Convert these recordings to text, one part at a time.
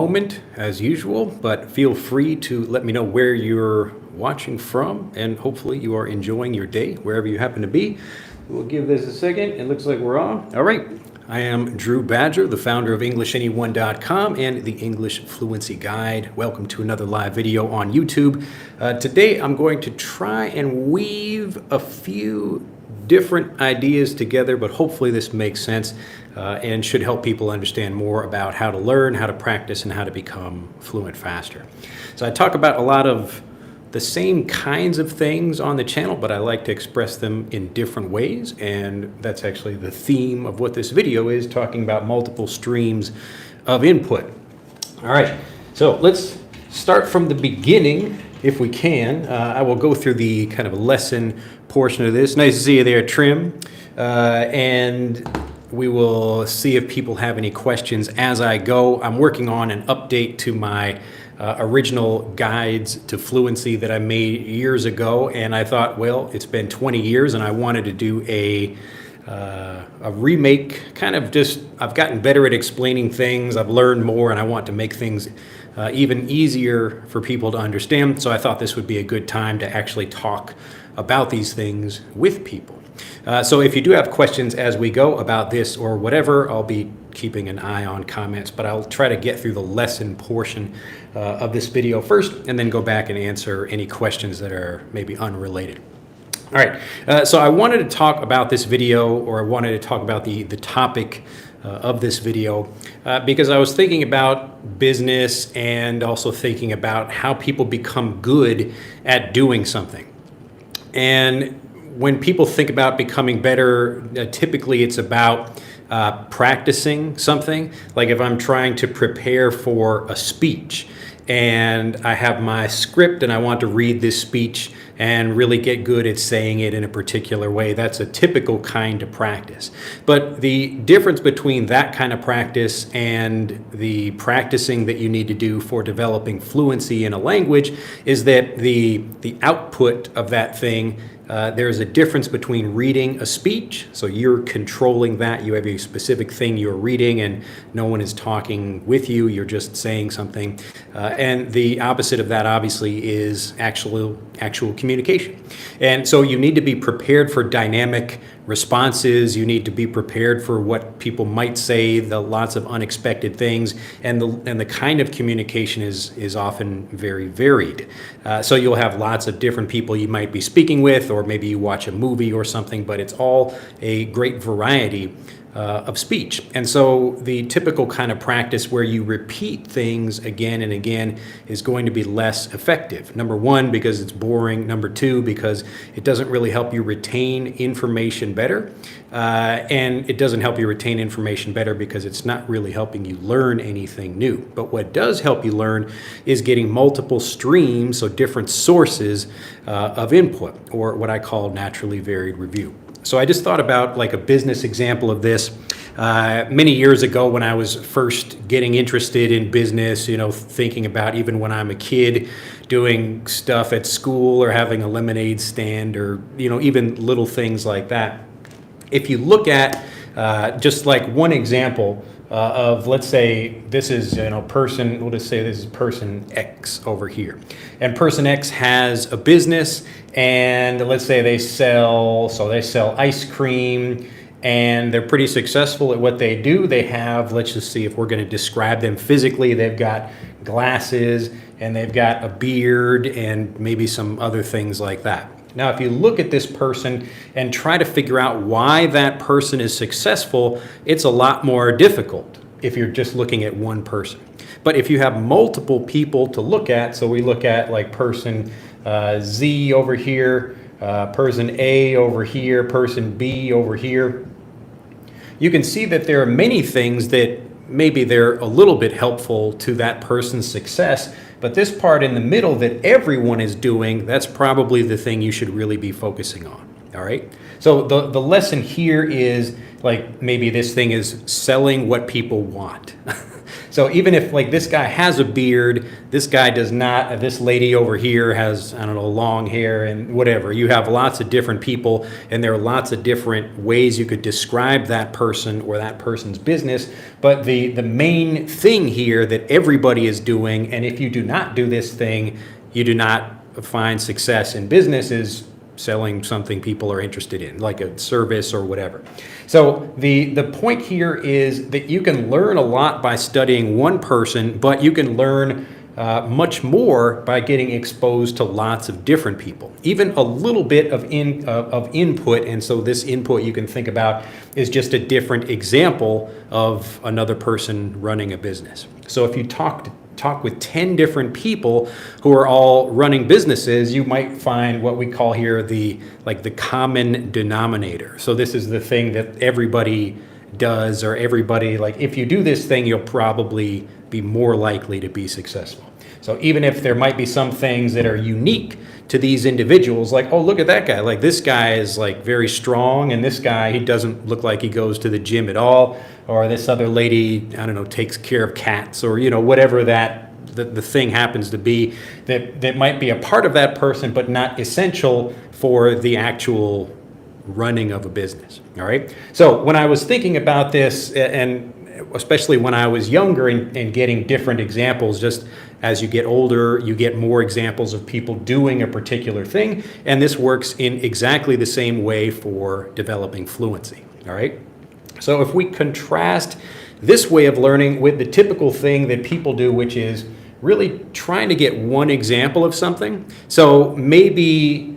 Moment as usual, but feel free to let me know where you're watching from, and hopefully you are enjoying your day wherever you happen to be. We'll give this a second. It looks like we're on. All right. I am Drew Badger, the founder of EnglishAnyone.com and the English Fluency Guide. Welcome to another live video on YouTube. Today I'm going to try and weave a few different ideas together, but hopefully this makes sense and should help people understand more about how to learn, how to practice, and how to become fluent faster. So I talk about a lot of the same kinds of things on the channel, but I like to express them in different ways, and that's actually the theme of what this video is, talking about multiple streams of input. All right, so let's start from the beginning if we can. I will go through the kind of lesson portion of this. Nice to see you there, Trim. And we will see if people have any questions as I go. I'm working on an update to my original guides to fluency that I made years ago, and I thought, well, it's been 20 years and I wanted to do a remake, kind of just, I've gotten better at explaining things, I've learned more, and I want to make things even easier for people to understand. So I thought this would be a good time to actually talk about these things with people. So if you do have questions as we go about this or whatever, I'll be keeping an eye on comments, but I'll try to get through the lesson portion of this video first and then go back and answer any questions that are maybe unrelated. All right, so I wanted to talk about this video, or I wanted to talk about the topic of this video because I was thinking about business and also thinking about how people become good at doing something. And when people think about becoming better, typically it's about practicing something. Like if I'm trying to prepare for a speech and I have my script and I want to read this speech and really get good at saying it in a particular way, that's a typical kind of practice. But the difference between that kind of practice and the practicing that you need to do for developing fluency in a language is that the output of that thing, there's a difference between reading a speech, so you're controlling that, you have a specific thing you're reading and no one is talking with you, you're just saying something, and the opposite of that obviously is actual communication. And so you need to be prepared for dynamic responses, you need to be prepared for what people might say, the lots of unexpected things, and the kind of communication is often very varied. So you'll have lots of different people you might be speaking with, or maybe you watch a movie or something, but it's all a great variety of speech. And so the typical kind of practice where you repeat things again and again is going to be less effective. Number one, because it's boring. Number two, because it doesn't really help you retain information better. And it doesn't help you retain information better because it's not really helping you learn anything new. But what does help you learn is getting multiple streams, so different sources of input, or what I call naturally varied review. So I just thought about like a business example of this. Many years ago when I was first getting interested in business, thinking about even when I'm a kid, doing stuff at school or having a lemonade stand or, even little things like that. If you look at just like one example of, let's say this is, person, we'll just say this is person X over here. And person X has a business, and let's say they sell ice cream, and they're pretty successful at what they do. They have, let's just see if we're going to describe them physically, they've got glasses and they've got a beard and maybe some other things like that. Now, if you look at this person and try to figure out why that person is successful, it's a lot more difficult if you're just looking at one person. But if you have multiple people to look at, so we look at like person Z over here, person A over here, person B over here, you can see that there are many things that maybe they're a little bit helpful to that person's success, but this part in the middle that everyone is doing, that's probably the thing you should really be focusing on. All right. So the lesson here is like maybe this thing is selling what people want. So even if like this guy has a beard, this guy does not, this lady over here has, I don't know, long hair and whatever. You have lots of different people, and there are lots of different ways you could describe that person or that person's business. But the main thing here that everybody is doing, and if you do not do this thing, you do not find success in business, is selling something people are interested in, like a service or whatever. So the point here is that you can learn a lot by studying one person, but you can learn much more by getting exposed to lots of different people. Even a little bit of input, and so this input you can think about is just a different example of another person running a business. So if you talk with 10 different people who are all running businesses, you might find what we call here the common denominator. So this is the thing that everybody does, or everybody, like, if you do this thing, you'll probably be more likely to be successful. So even if there might be some things that are unique to these individuals, like, oh, look at that guy, like this guy is like very strong, and this guy, he doesn't look like he goes to the gym at all, or this other lady, I don't know, takes care of cats, or whatever the thing happens to be, that might be a part of that person but not essential for the actual running of a business. All right, so when I was thinking about this, and especially when I was younger, and getting different examples, just as you get older, you get more examples of people doing a particular thing, and this works in exactly the same way for developing fluency. All right, so if we contrast this way of learning with the typical thing that people do, which is really trying to get one example of something. So maybe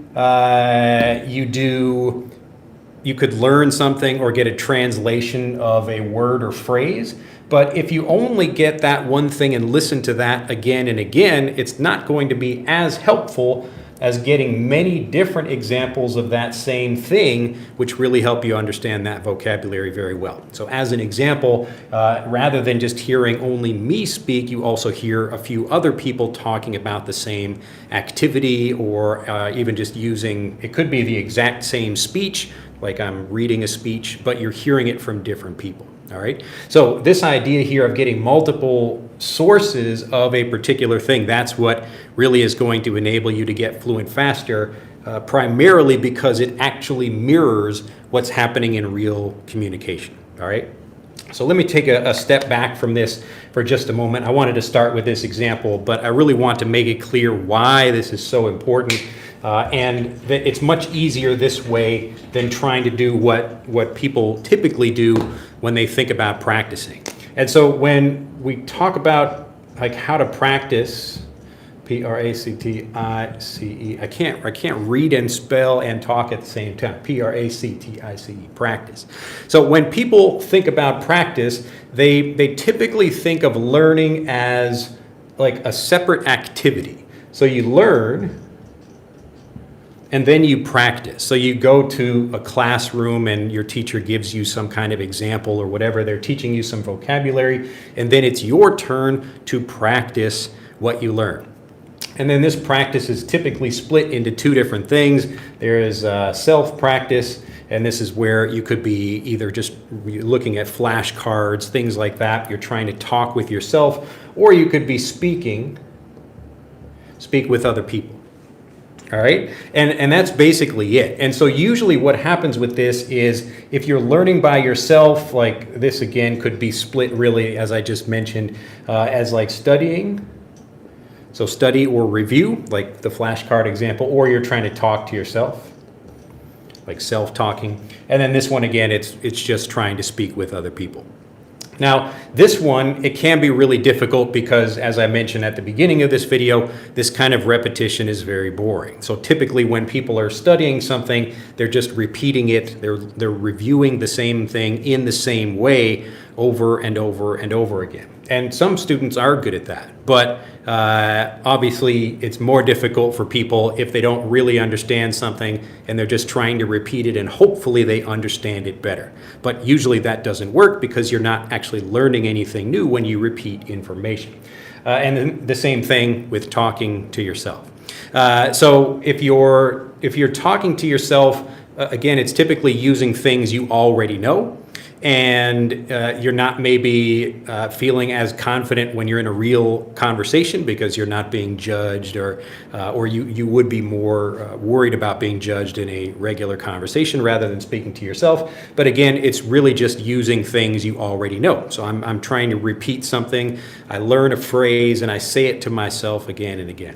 you could learn something or get a translation of a word or phrase, but if you only get that one thing and listen to that again and again, it's not going to be as helpful as getting many different examples of that same thing, which really help you understand that vocabulary very well. So as an example, rather than just hearing only me speak, you also hear a few other people talking about the same activity, or even just using, it could be the exact same speech, like I'm reading a speech, but you're hearing it from different people. All right. So this idea here of getting multiple sources of a particular thing, that's what really is going to enable you to get fluent faster, primarily because it actually mirrors what's happening in real communication. All right. So let me take a step back from this for just a moment. I wanted to start with this example, but I really want to make it clear why this is so important. And that it's much easier this way than trying to do what people typically do when they think about practicing. And so when we talk about like how to practice, Practice, I can't read and spell and talk at the same time. Practice, practice. So when people think about practice, they typically think of learning as like a separate activity. So you learn, and then you practice. So you go to a classroom and your teacher gives you some kind of example or whatever. They're teaching you some vocabulary, and then it's your turn to practice what you learn. And then this practice is typically split into two different things. There is self-practice, and this is where you could be either just looking at flashcards, things like that. You're trying to talk with yourself, or you could be speak with other people. All right, and that's basically it. And so usually what happens with this is if you're learning by yourself, like this again could be split really, as I just mentioned, as like studying. So study or review, like the flashcard example, or you're trying to talk to yourself, like self-talking. And then this one again, it's just trying to speak with other people. Now, this one, it can be really difficult because, as I mentioned at the beginning of this video, this kind of repetition is very boring. So typically when people are studying something, they're just repeating it, they're reviewing the same thing in the same way over and over and over again. And some students are good at that, but obviously it's more difficult for people if they don't really understand something and they're just trying to repeat it and hopefully they understand it better. But usually that doesn't work because you're not actually learning anything new when you repeat information. And then the same thing with talking to yourself. So if you're talking to yourself, again, it's typically using things you already know. and you're not maybe feeling as confident when you're in a real conversation because you're not being judged, or you would be more worried about being judged in a regular conversation rather than speaking to yourself. But again, it's really just using things you already know. So I'm trying to repeat something. I learn a phrase and I say it to myself again and again.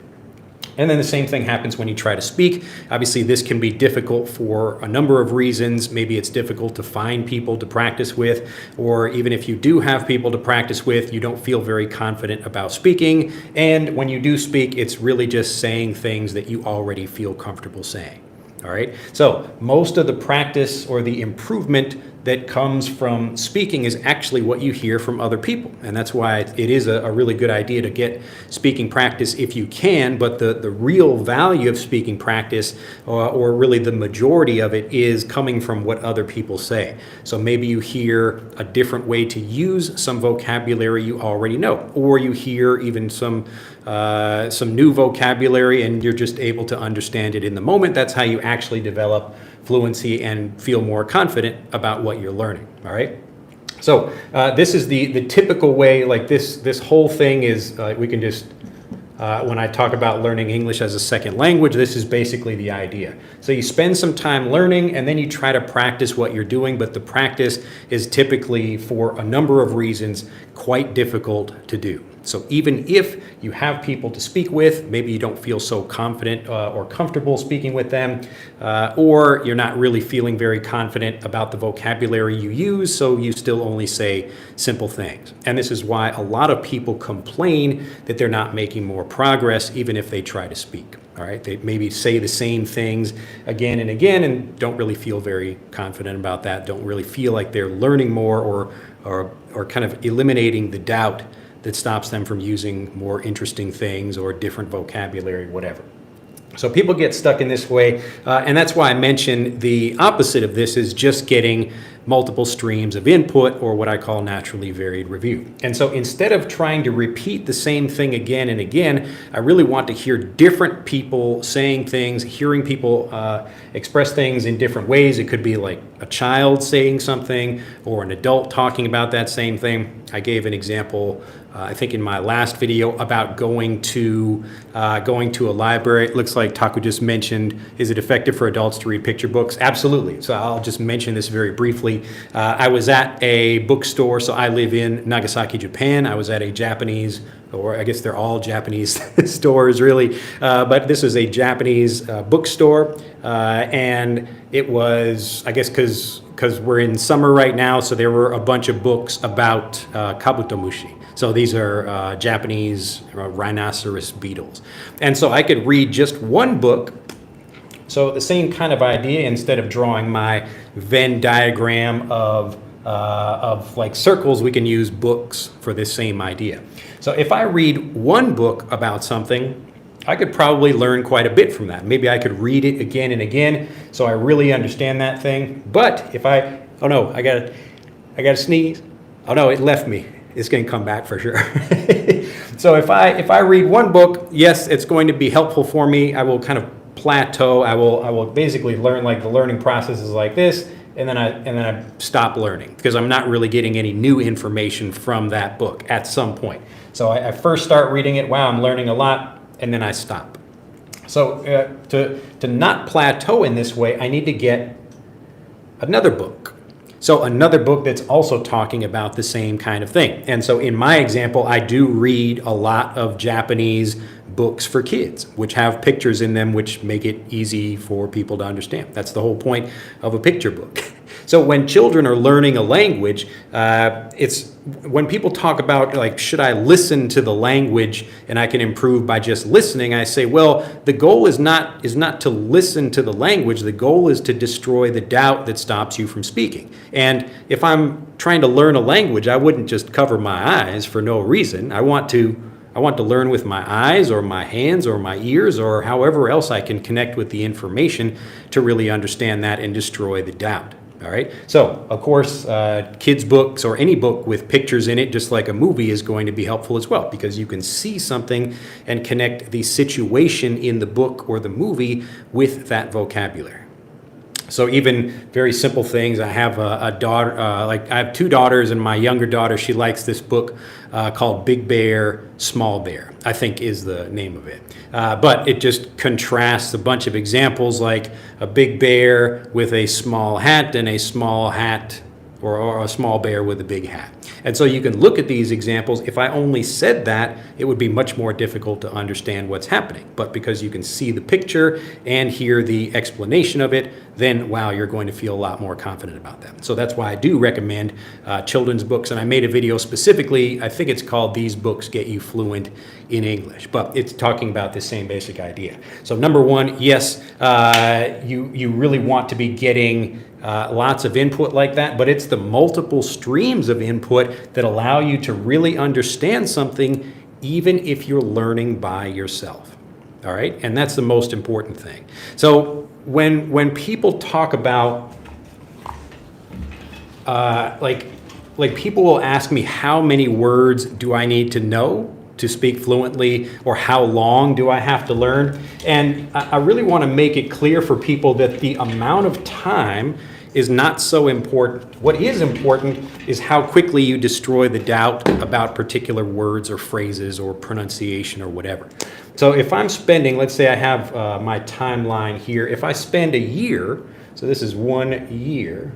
And then the same thing happens when you try to speak. Obviously, this can be difficult for a number of reasons. Maybe it's difficult to find people to practice with, or even if you do have people to practice with, you don't feel very confident about speaking. And when you do speak, it's really just saying things that you already feel comfortable saying. All right. So most of the practice or the improvement that comes from speaking is actually what you hear from other people. And that's why it is a really good idea to get speaking practice if you can. But the real value of speaking practice, or really the majority of it, is coming from what other people say. So maybe you hear a different way to use some vocabulary you already know, or you hear even some new vocabulary and you're just able to understand it in the moment. That's how you actually develop fluency and feel more confident about what you're learning. All right. So this is the typical way. Like this whole thing is we can just when I talk about learning English as a second language, this is basically the idea. So you spend some time learning and then you try to practice what you're doing, but the practice is typically, for a number of reasons, quite difficult to do. So even if you have people to speak with, maybe you don't feel so confident or comfortable speaking with them, or you're not really feeling very confident about the vocabulary you use, so you still only say simple things. And this is why a lot of people complain that they're not making more progress even if they try to speak. All right, they maybe say the same things again and again and don't really feel very confident about that, don't really feel like they're learning more, or kind of eliminating the doubt that stops them from using more interesting things or different vocabulary, whatever. So people get stuck in this way, and that's why I mentioned the opposite of this is just getting multiple streams of input, or what I call naturally varied review. And so instead of trying to repeat the same thing again and again, I really want to hear different people saying things, hearing people express things in different ways. It could be like a child saying something or an adult talking about that same thing. I gave an example I think in my last video about going to a library. It looks like Taku just mentioned, is it effective for adults to read picture books? Absolutely. So I'll just mention this very briefly. I was at a bookstore, so I live in Nagasaki, Japan. I was at a Japanese, or I guess they're all Japanese stores really, but this is a Japanese bookstore, and it was, I guess because we're in summer right now, so there were a bunch of books about kabutomushi. So these are Japanese rhinoceros beetles. And so I could read just one book. So the same kind of idea, instead of drawing my Venn diagram of like circles, we can use books for this same idea. So if I read one book about something, I could probably learn quite a bit from that. Maybe I could read it again and again so I really understand that thing. But if I got to sneeze. Oh no, it left me. It's going to come back for sure. So if I read one book, yes, it's going to be helpful for me. I will kind of plateau. I will basically learn, like the learning process is like this, and then I stop learning because I'm not really getting any new information from that book at some point. So I first start reading it. Wow, I'm learning a lot, and then I stop. So to not plateau in this way, I need to get another book. So another book that's also talking about the same kind of thing. And so in my example, I do read a lot of Japanese books for kids, which have pictures in them, which make it easy for people to understand. That's the whole point of a picture book. So when children are learning a language, it's when people talk about, like, should I listen to the language and I can improve by just listening, I say, well, the goal is not to listen to the language. The goal is to destroy the doubt that stops you from speaking. And if I'm trying to learn a language, I wouldn't just cover my eyes for no reason. I want to learn with my eyes or my hands or my ears or however else I can connect with the information to really understand that and destroy the doubt. All right. So, of course, kids' books or any book with pictures in it, just like a movie, is going to be helpful as well because you can see something and connect the situation in the book or the movie with that vocabulary. So even very simple things. I have a daughter, like I have two daughters, and my younger daughter, she likes this book called Big Bear, Small Bear, I think is the name of it. But it just contrasts a bunch of examples like a big bear with a small hat and a small hat, or a small bear with a big hat. And so you can look at these examples. If I only said that, it would be much more difficult to understand what's happening. But because you can see the picture and hear the explanation of it, then, wow, you're going to feel a lot more confident about that. So that's why I do recommend children's books. And I made a video specifically, I think it's called These Books Get You Fluent in English. But it's talking about the same basic idea. So number one, yes, you really want to be getting lots of input like that, but it's the multiple streams of input that allow you to really understand something, even if you're learning by yourself. All right, and that's the most important thing. So when people talk about like people will ask me, how many words do I need to know to speak fluently, or how long do I have to learn? And I really want to make it clear for people that the amount of time is not so important. What is important is how quickly you destroy the doubt about particular words or phrases or pronunciation or whatever. So if I'm spending, let's say I have my timeline here, if I spend a year, so this is 1 year,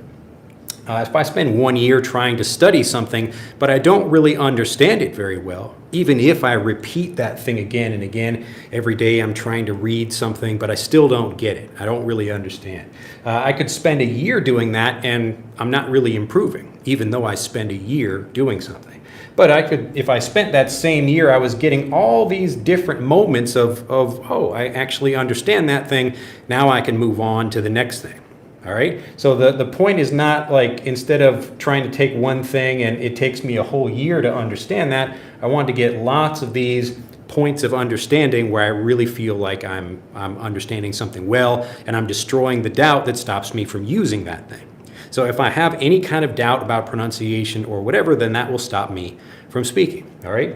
if I spend 1 year trying to study something, but I don't really understand it very well, even if I repeat that thing again and again, every day I'm trying to read something, but I still don't get it. I don't really understand. I could spend a year doing that and I'm not really improving, even though I spend a year doing something. But I could, if I spent that same year, I was getting all these different moments of oh, I actually understand that thing. Now I can move on to the next thing. All right. So the point is not like, instead of trying to take one thing and it takes me a whole year to understand that, I want to get lots of these points of understanding where I really feel like I'm understanding something well, and I'm destroying the doubt that stops me from using that thing. So if I have any kind of doubt about pronunciation or whatever, then that will stop me from speaking. All right.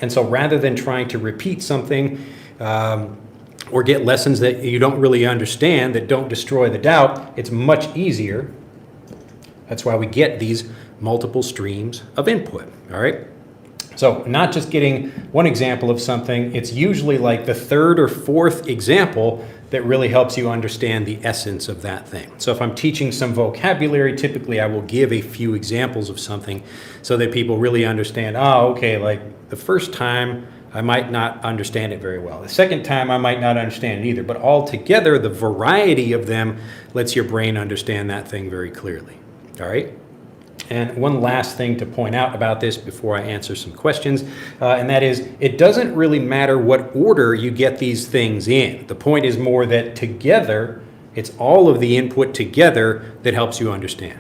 And so rather than trying to repeat something, or get lessons that you don't really understand that don't destroy the doubt, it's much easier. That's why we get these multiple streams of input, all right? So not just getting one example of something, it's usually like the third or fourth example that really helps you understand the essence of that thing. So if I'm teaching some vocabulary, typically I will give a few examples of something so that people really understand, oh, okay, like the first time I might not understand it very well. The second time I might not understand it either, but altogether the variety of them lets your brain understand that thing very clearly, all right? And one last thing to point out about this before I answer some questions, and that is, it doesn't really matter what order you get these things in. The point is more that together, it's all of the input together that helps you understand.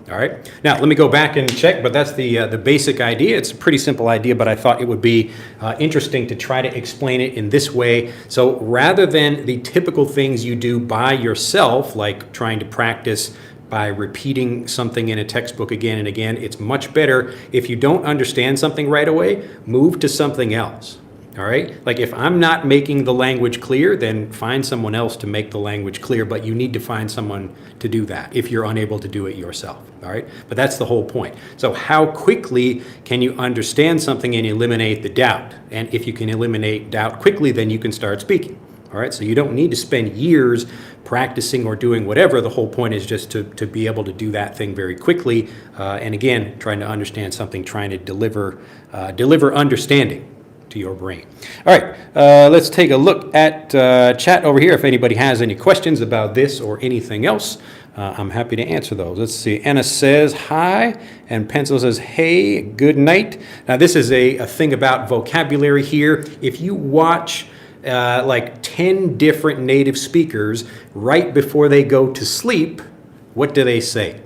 All right. Now, let me go back and check, but that's the basic idea. It's a pretty simple idea, but I thought it would be interesting to try to explain it in this way. So rather than the typical things you do by yourself, like trying to practice by repeating something in a textbook again and again, it's much better if you don't understand something right away, move to something else. All right. Like if I'm not making the language clear, then find someone else to make the language clear, but you need to find someone to do that if you're unable to do it yourself. All right. But that's the whole point. So how quickly can you understand something and eliminate the doubt? And if you can eliminate doubt quickly, then you can start speaking. All right. So you don't need to spend years practicing or doing whatever. The whole point is just to be able to do that thing very quickly. And again, trying to understand something, trying to deliver understanding to your brain. All right, let's take a look at chat over here. If anybody has any questions about this or anything else, I'm happy to answer those. Let's see. Anna says hi, and Pencil says, hey, good night. Now, this is a thing about vocabulary here. If you watch like 10 different native speakers right before they go to sleep, what do they say?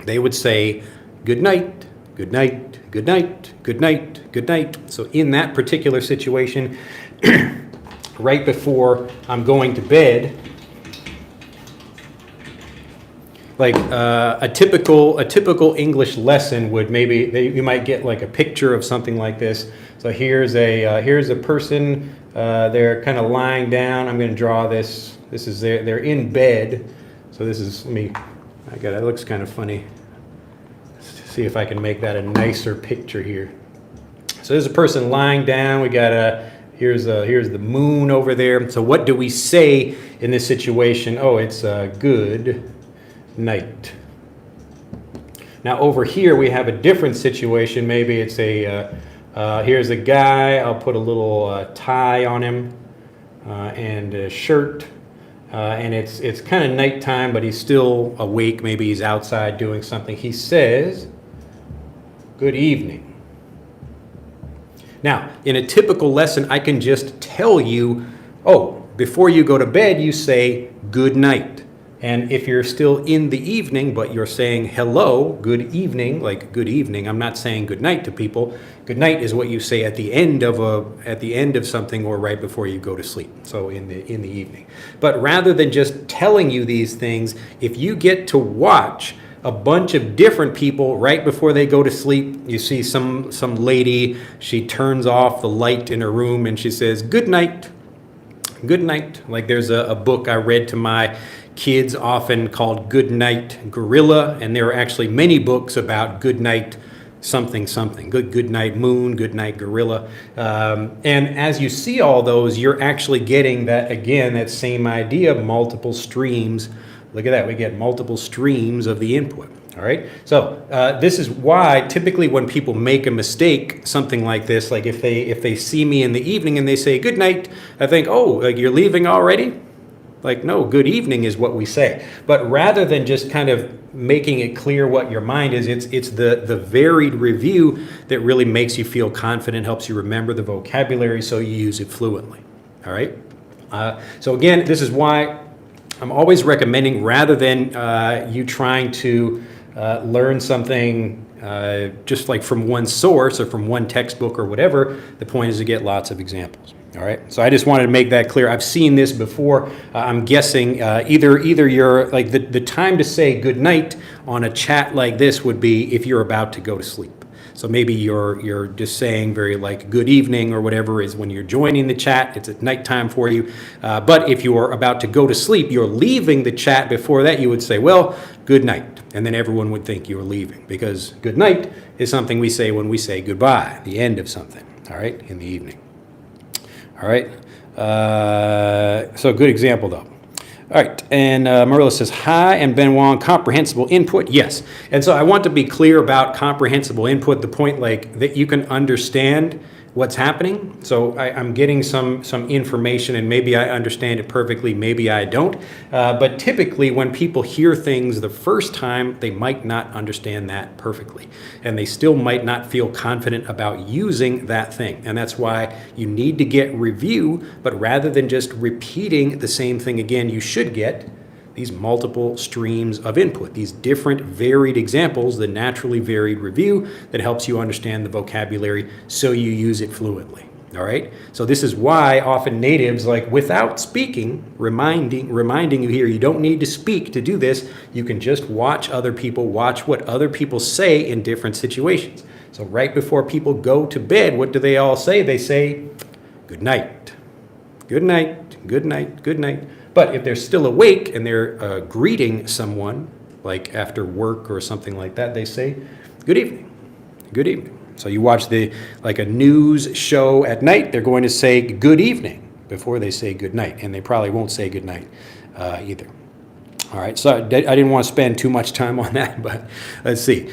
They would say, good night, good night, good night, good night, good night. So in that particular situation, right before I'm going to bed, like a typical English lesson would you might get like a picture of something like this. So here's a person, they're kind of lying down. I'm going to draw this. This is they're in bed. So this is me. That looks kind of funny. Let's see if I can make that a nicer picture here. So there's a person lying down. We got here's the moon over there. So what do we say in this situation? Oh, it's good night. Now over here we have a different situation. Maybe it's here's a guy. I'll put a little tie on him and a shirt. And it's kind of nighttime, but he's still awake. Maybe he's outside doing something. He says, good evening. Now, in a typical lesson, I can just tell you, oh, before you go to bed, you say good night. And if you're still in the evening, but you're saying hello, good evening, like good evening, I'm not saying good night to people. Good night is what you say at the end of something or right before you go to sleep. So in the evening. But rather than just telling you these things, if you get to watch a bunch of different people right before they go to sleep, you see some lady, she turns off the light in her room and she says, good night. Good night. Like there's a book I read to my kids often called Good Night Gorilla, and there are actually many books about good night something. Good night moon, good night gorilla. And as you see all those, you're actually getting that same idea of multiple streams. Look at that, we get multiple streams of the input. All right, so this is why typically when people make a mistake, something like this, like if they see me in the evening and they say good night, I think, oh, like you're leaving already? Like, no, good evening is what we say. But rather than just kind of making it clear what your mind is, it's the varied review that really makes you feel confident, helps you remember the vocabulary so you use it fluently. All right? So again, this is why I'm always recommending, rather than you trying to learn something just like from one source or from one textbook or whatever, the point is to get lots of examples. All right, so I just wanted to make that clear. I've seen this before. I'm guessing either you're like the time to say good night on a chat like this would be if you're about to go to sleep. So maybe you're just saying very like good evening or whatever is when you're joining the chat. It's at nighttime for you. But if you are about to go to sleep, you're leaving the chat before that, you would say, well, good night. And then everyone would think you were leaving, because good night is something we say when we say goodbye, the end of something, all right, in the evening. All right, so good example though. All right, and Marilla says, hi, and Ben Wong, comprehensible input, yes. And so I want to be clear about comprehensible input, the point like that you can understand what's happening. So I'm getting some information, and maybe I understand it perfectly, maybe I don't. But typically when people hear things the first time, they might not understand that perfectly. And they still might not feel confident about using that thing. And that's why you need to get review, but rather than just repeating the same thing again, you should get these multiple streams of input, these different varied examples, the naturally varied review that helps you understand the vocabulary so you use it fluently. All right, so this is why often natives, like without speaking, reminding you here, you don't need to speak to do this. You can just watch other people, watch what other people say in different situations. So right before people go to bed, what do they all say? They say, good night, good night, good night, good night. But if they're still awake and they're greeting someone, like after work or something like that, they say, good evening, good evening. So you watch a news show at night, they're going to say good evening before they say good night, and they probably won't say good night either. All right, so I didn't want to spend too much time on that, but let's see.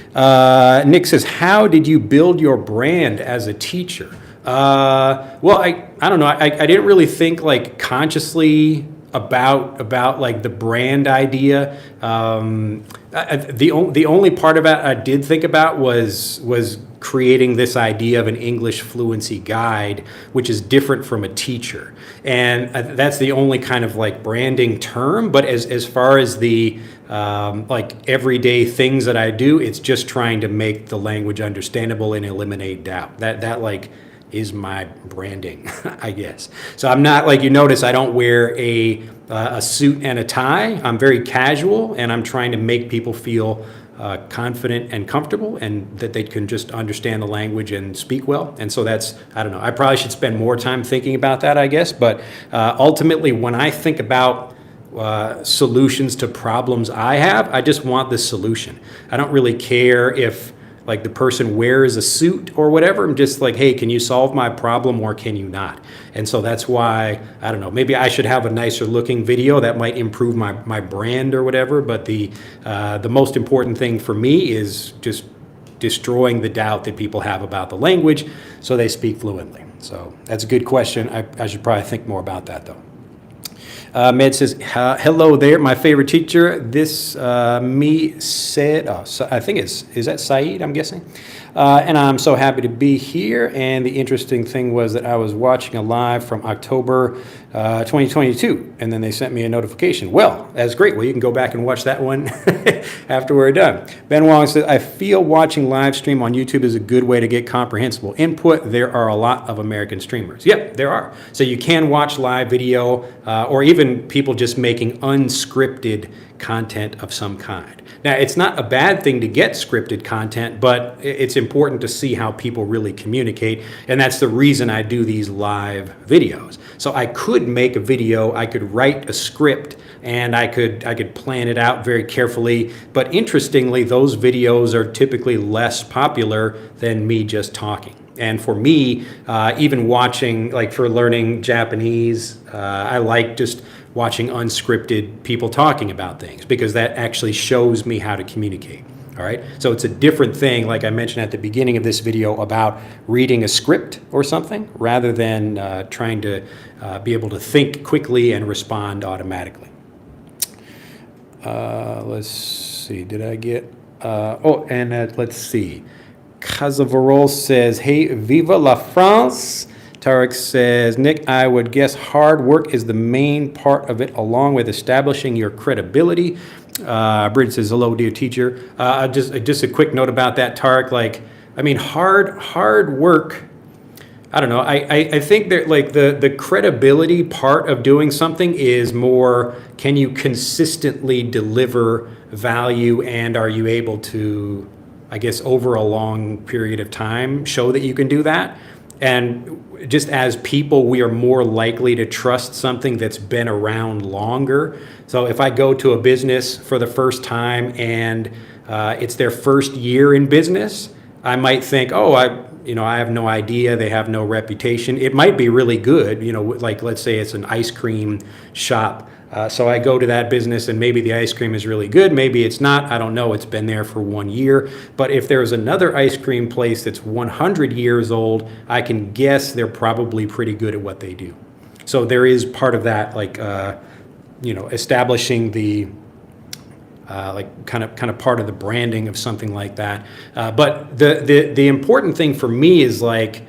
Nick says, how did you build your brand as a teacher? Well, I don't know. I didn't really think like consciously about like the brand idea. The only part of it I did think about was creating this idea of an English fluency guide, which is different from a teacher, and that's the only kind of like branding term. But as far as the like everyday things that I do, it's just trying to make the language understandable and eliminate doubt. That like is my branding, I guess. So I'm not, like you notice, I don't wear a suit and a tie. I'm very casual, and I'm trying to make people feel confident and comfortable, and that they can just understand the language and speak well. And so that's, I don't know, I probably should spend more time thinking about that, I guess. But ultimately, when I think about solutions to problems I have. I just want the solution. I don't really care if like the person wears a suit or whatever. I'm just like, hey, can you solve my problem or can you not? And so that's why, I don't know, maybe I should have a nicer looking video that might improve my brand or whatever. But the most important thing for me is just destroying the doubt that people have about the language so they speak fluently. So that's a good question. I should probably think more about that though. Med says, hello there, my favorite teacher. This me said, I think is that Saeed, I'm guessing? And I'm so happy to be here. And the interesting thing was that I was watching a live from October 2022, and then they sent me a notification. Well, that's great. Well, you can go back and watch that one after we're done. Ben Wong says, I feel watching live stream on YouTube is a good way to get comprehensible input. There are a lot of American streamers. Yep, there are. So you can watch live video or even people just making unscripted content of some kind. Now, it's not a bad thing to get scripted content, but it's important to see how people really communicate, and that's the reason I do these live videos. So I could make a video, I could write a script, and I could plan it out very carefully, but interestingly, those videos are typically less popular than me just talking. And for me, even watching, like for learning Japanese, I like just watching unscripted people talking about things because that actually shows me how to communicate. All right. So it's a different thing, like I mentioned at the beginning of this video, about reading a script or something rather than trying to be able to think quickly and respond automatically. Let's see. Did I get? Let's see. Casavarol says, hey, viva la France. Tarek says, Nick, I would guess hard work is the main part of it, along with establishing your credibility. Bridget says, hello, dear teacher. Just a quick note about that, Tarek. Like, I mean, hard work. I don't know. I think that like the credibility part of doing something is more, can you consistently deliver value, and are you able to, I guess, over a long period of time, show that you can do that? And just as people, we are more likely to trust something that's been around longer. So if I go to a business for the first time and it's their first year in business, I might think, I have no idea, they have no reputation. It might be really good, like let's say it's an ice cream shop. So I go to that business and maybe the ice cream is really good, maybe it's not, I don't know, it's been there for 1 year. But if there's another ice cream place that's 100 years old, I can guess they're probably pretty good at what they do. So there is part of that, like, establishing the, kind of part of the branding of something like that. But the important thing for me is like,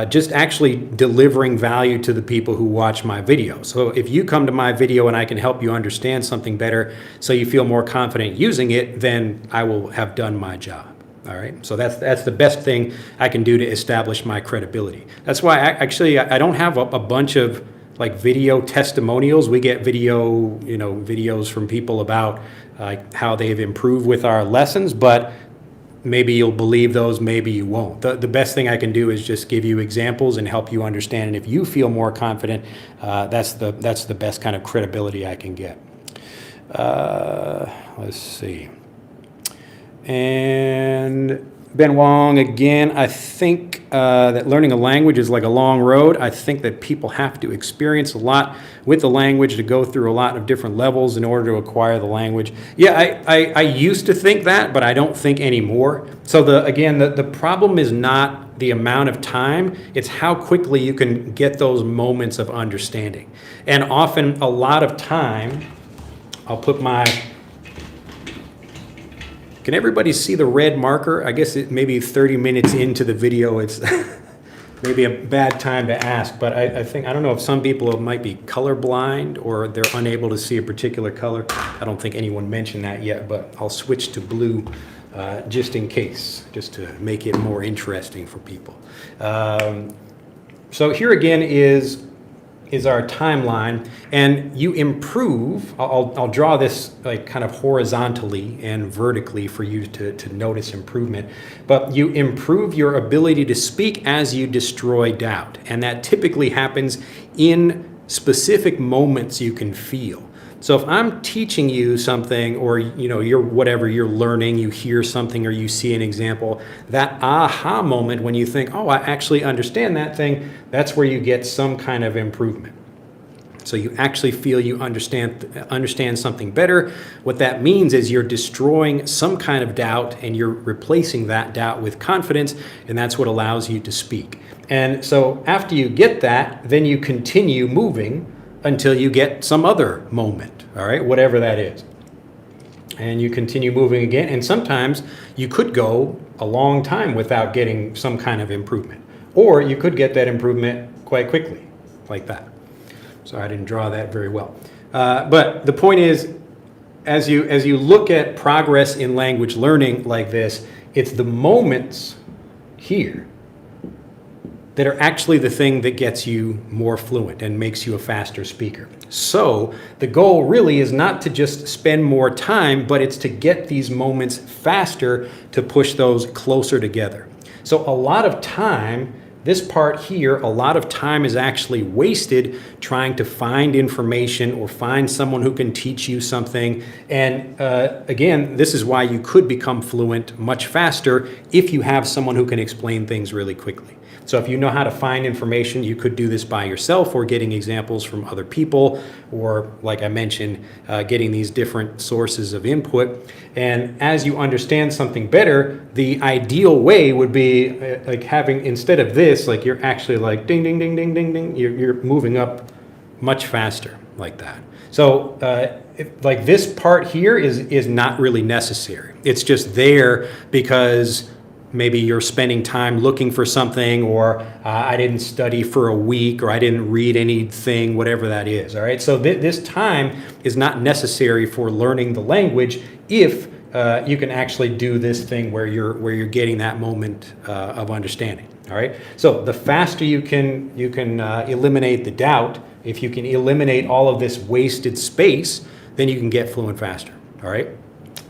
just actually delivering value to the people who watch my video. So if you come to my video and I can help you understand something better so you feel more confident using it, then I will have done my job. All right. So that's the best thing I can do to establish my credibility. That's why I don't have a bunch of like video testimonials. We get videos from people about how they've improved with our lessons, but maybe you'll believe those, maybe you won't. The best thing I can do is just give you examples and help you understand. And if you feel more confident, that's the best kind of credibility I can get. Let's see. And Ben Wong again, I think that learning a language is like a long road. I think that people have to experience a lot with the language to go through a lot of different levels in order to acquire the language. Yeah, I used to think that, but I don't think anymore. So the problem is not the amount of time, it's how quickly you can get those moments of understanding. And often a lot of time, I'll put my... Can everybody see the red marker? I guess it maybe 30 minutes into the video, it's maybe a bad time to ask, but I don't know if some people might be colorblind or they're unable to see a particular color. I don't think anyone mentioned that yet, but I'll switch to blue just in case, just to make it more interesting for people. So here again is our timeline, and you improve. I'll draw this like kind of horizontally and vertically for you to notice improvement, but you improve your ability to speak as you destroy doubt, and that typically happens in specific moments you can feel. So if I'm teaching you something, or you're whatever you're learning, you hear something or you see an example, that aha moment when you think, oh, I actually understand that thing, that's where you get some kind of improvement. So you actually feel you understand something better. What that means is you're destroying some kind of doubt and you're replacing that doubt with confidence, and that's what allows you to speak. And so after you get that, then you continue moving until you get some other moment, all right, whatever that is. And you continue moving again, and sometimes you could go a long time without getting some kind of improvement. Or you could get that improvement quite quickly, like that. Sorry, I didn't draw that very well. But the point is, as you look at progress in language learning like this, it's the moments here that are actually the thing that gets you more fluent and makes you a faster speaker. So the goal really is not to just spend more time, but it's to get these moments faster, to push those closer together. So a lot of time, this part here, a lot of time is actually wasted trying to find information or find someone who can teach you something. And again, this is why you could become fluent much faster if you have someone who can explain things really quickly. So if you know how to find information, you could do this by yourself or getting examples from other people, or like I mentioned, getting these different sources of input. And as you understand something better, the ideal way would be like having, instead of this, like you're actually like ding, ding, ding, ding, ding, ding, you're moving up much faster like that. So like this part here is not really necessary. It's just there because maybe you're spending time looking for something, or I didn't study for a week, or I didn't read anything, whatever that is, all right? So this time is not necessary for learning the language if you can actually do this thing where you're getting that moment of understanding, all right? So the faster you can eliminate the doubt, if you can eliminate all of this wasted space, then you can get fluent faster, all right?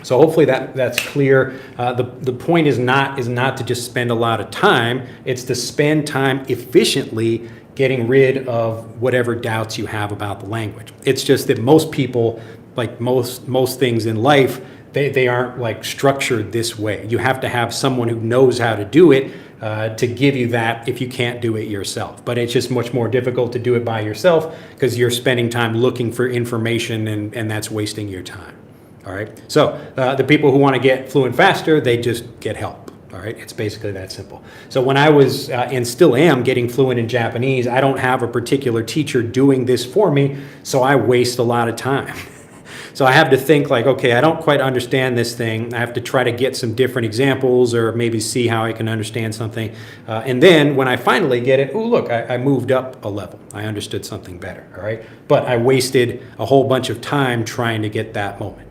So hopefully that's clear. The point is not to just spend a lot of time. It's to spend time efficiently getting rid of whatever doubts you have about the language. It's just that most people, like most things in life, they aren't like structured this way. You have to have someone who knows how to do it to give you that if you can't do it yourself. But it's just much more difficult to do it by yourself because you're spending time looking for information, and that's wasting your time. All right. So the people who want to get fluent faster, they just get help. All right. It's basically that simple. So when I was and still am getting fluent in Japanese, I don't have a particular teacher doing this for me, so I waste a lot of time. So I have to think like, okay, I don't quite understand this thing. I have to try to get some different examples or maybe see how I can understand something. And then when I finally get it, oh, look, I moved up a level. I understood something better. All right. But I wasted a whole bunch of time trying to get that moment.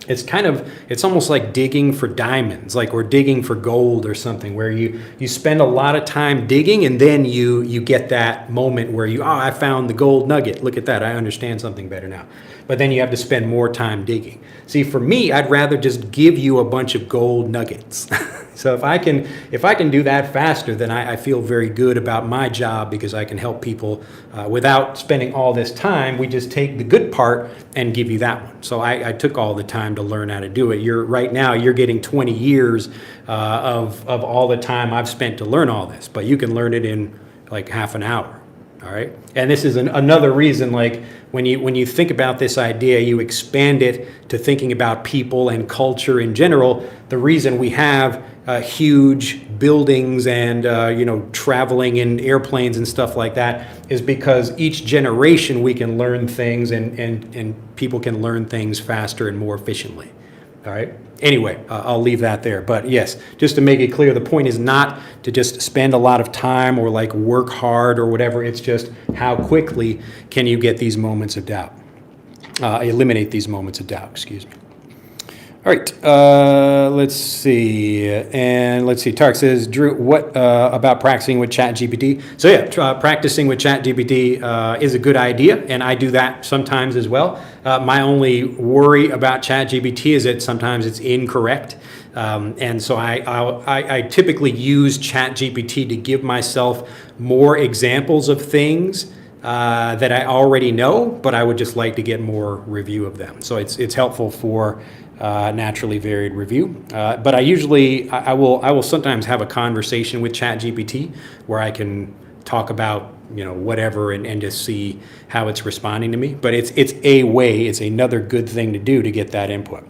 It's almost like digging for diamonds, like, or digging for gold or something, where you spend a lot of time digging and then you get that moment where I found the gold nugget. Look at that. I understand something better now. But then you have to spend more time digging. See, for me, I'd rather just give you a bunch of gold nuggets. So if I can do that faster, then I feel very good about my job because I can help people without spending all this time. We just take the good part and give you that one. So I took all the time to learn how to do it. Right now you're getting 20 years of all the time I've spent to learn all this, but you can learn it in like half an hour. All right. And this is another reason, like when you think about this idea, you expand it to thinking about people and culture in general. The reason we have huge buildings and traveling in airplanes and stuff like that is because each generation we can learn things and people can learn things faster and more efficiently. All right. Anyway, I'll leave that there. But yes, just to make it clear, the point is not to just spend a lot of time or like work hard or whatever. It's just how quickly can you get these moments of doubt, eliminate these moments of doubt, excuse me. All right, let's see. Tarek says, Drew, what about practicing with ChatGPT? So yeah, practicing with ChatGPT is a good idea, and I do that sometimes as well. My only worry about ChatGPT is that sometimes it's incorrect. And so I typically use ChatGPT to give myself more examples of things that I already know, but I would just like to get more review of them. So it's helpful for naturally varied review. But I will sometimes have a conversation with ChatGPT where I can talk about whatever and just see how it's responding to me. But it's another good thing to do to get that input.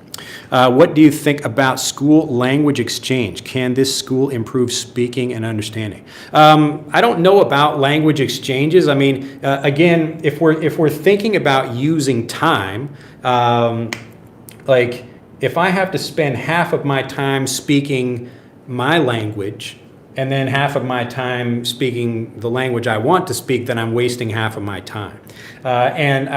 What do you think about school language exchange? Can this school improve speaking and understanding? I don't know about language exchanges. I mean, again, if we're thinking about using time, like if I have to spend half of my time speaking my language and then half of my time speaking the language I want to speak, then I'm wasting half of my time. And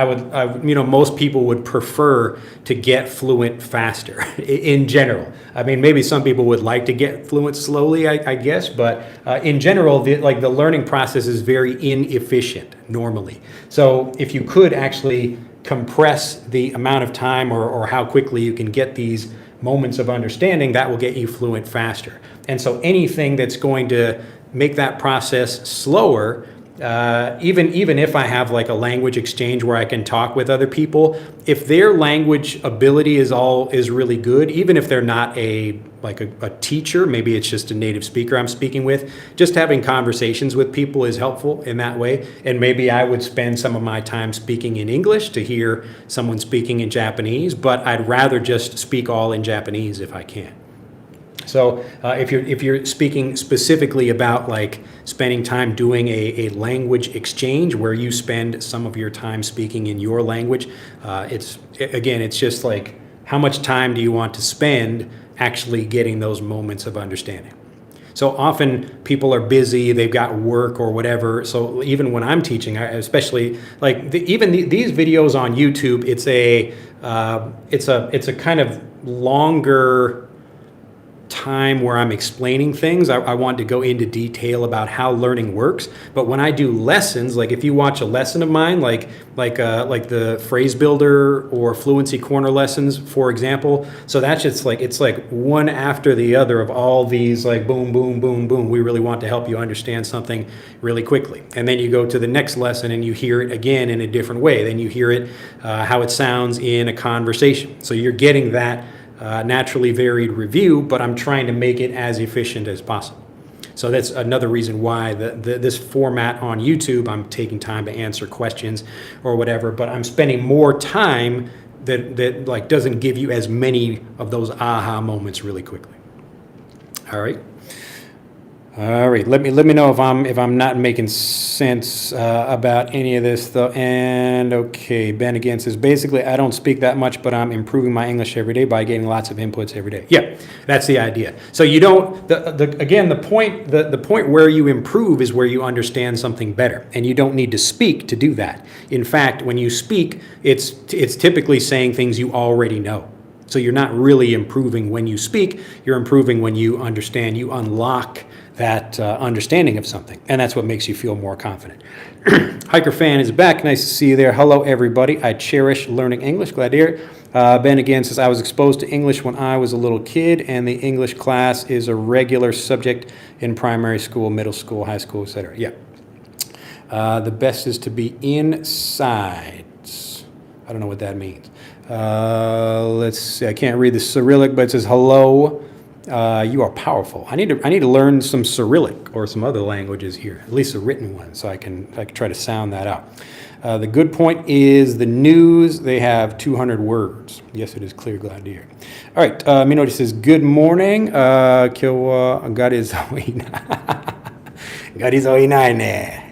most people would prefer to get fluent faster in general. I mean, maybe some people would like to get fluent slowly, I guess, but in general, the learning process is very inefficient normally. So if you could actually compress the amount of time or how quickly you can get these moments of understanding, that will get you fluent faster. And so anything that's going to make that process slower, even if I have like a language exchange where I can talk with other people, if their language ability is really good, even if they're not a teacher, maybe it's just a native speaker I'm speaking with, just having conversations with people is helpful in that way. And maybe I would spend some of my time speaking in English to hear someone speaking in Japanese, but I'd rather just speak all in Japanese if I can. So if you're speaking specifically about like spending time doing a language exchange where you spend some of your time speaking in your language, it's just like how much time do you want to spend actually getting those moments of understanding? So often people are busy, they've got work or whatever. So even when I'm teaching, especially like these videos on YouTube, it's a kind of longer time where I'm explaining things. I want to go into detail about how learning works. But when I do lessons, like if you watch a lesson of mine, like the phrase builder or fluency corner lessons, for example, so that's just like it's like one after the other of all these like boom, boom, boom, boom. We really want to help you understand something really quickly. And then you go to the next lesson and you hear it again in a different way. Then you hear it how it sounds in a conversation. So you're getting that naturally varied review, but I'm trying to make it as efficient as possible. So that's another reason why this format on YouTube, I'm taking time to answer questions or whatever, but I'm spending more time that like doesn't give you as many of those aha moments really quickly. All right. Let me know if I'm not making sense about any of this though. And okay, Ben again says basically I don't speak that much, but I'm improving my English every day by getting lots of inputs every day. Yeah, that's the idea. So you don't the point where you improve is where you understand something better, and you don't need to speak to do that. In fact, when you speak, it's typically saying things you already know. So you're not really improving when you speak. You're improving when you understand. You unlock that understanding of something, and that's what makes you feel more confident. Hiker Fan is back. Nice to see you there. Hello, everybody. I cherish learning English. Glad to hear it. Ben again says, I was exposed to English when I was a little kid, and the English class is a regular subject in primary school, middle school, high school, etc. Yeah. The best is to be inside. I don't know what that means. Let's see. I can't read the Cyrillic, but it says, hello. You are powerful. I need to learn some Cyrillic or some other languages here, at least a written one, so I can try to sound that out. The good point is the news, they have 200 words. Yes, it is clear. Glad to hear. All right. Minori says, good morning. Kyowa garizou inai ne.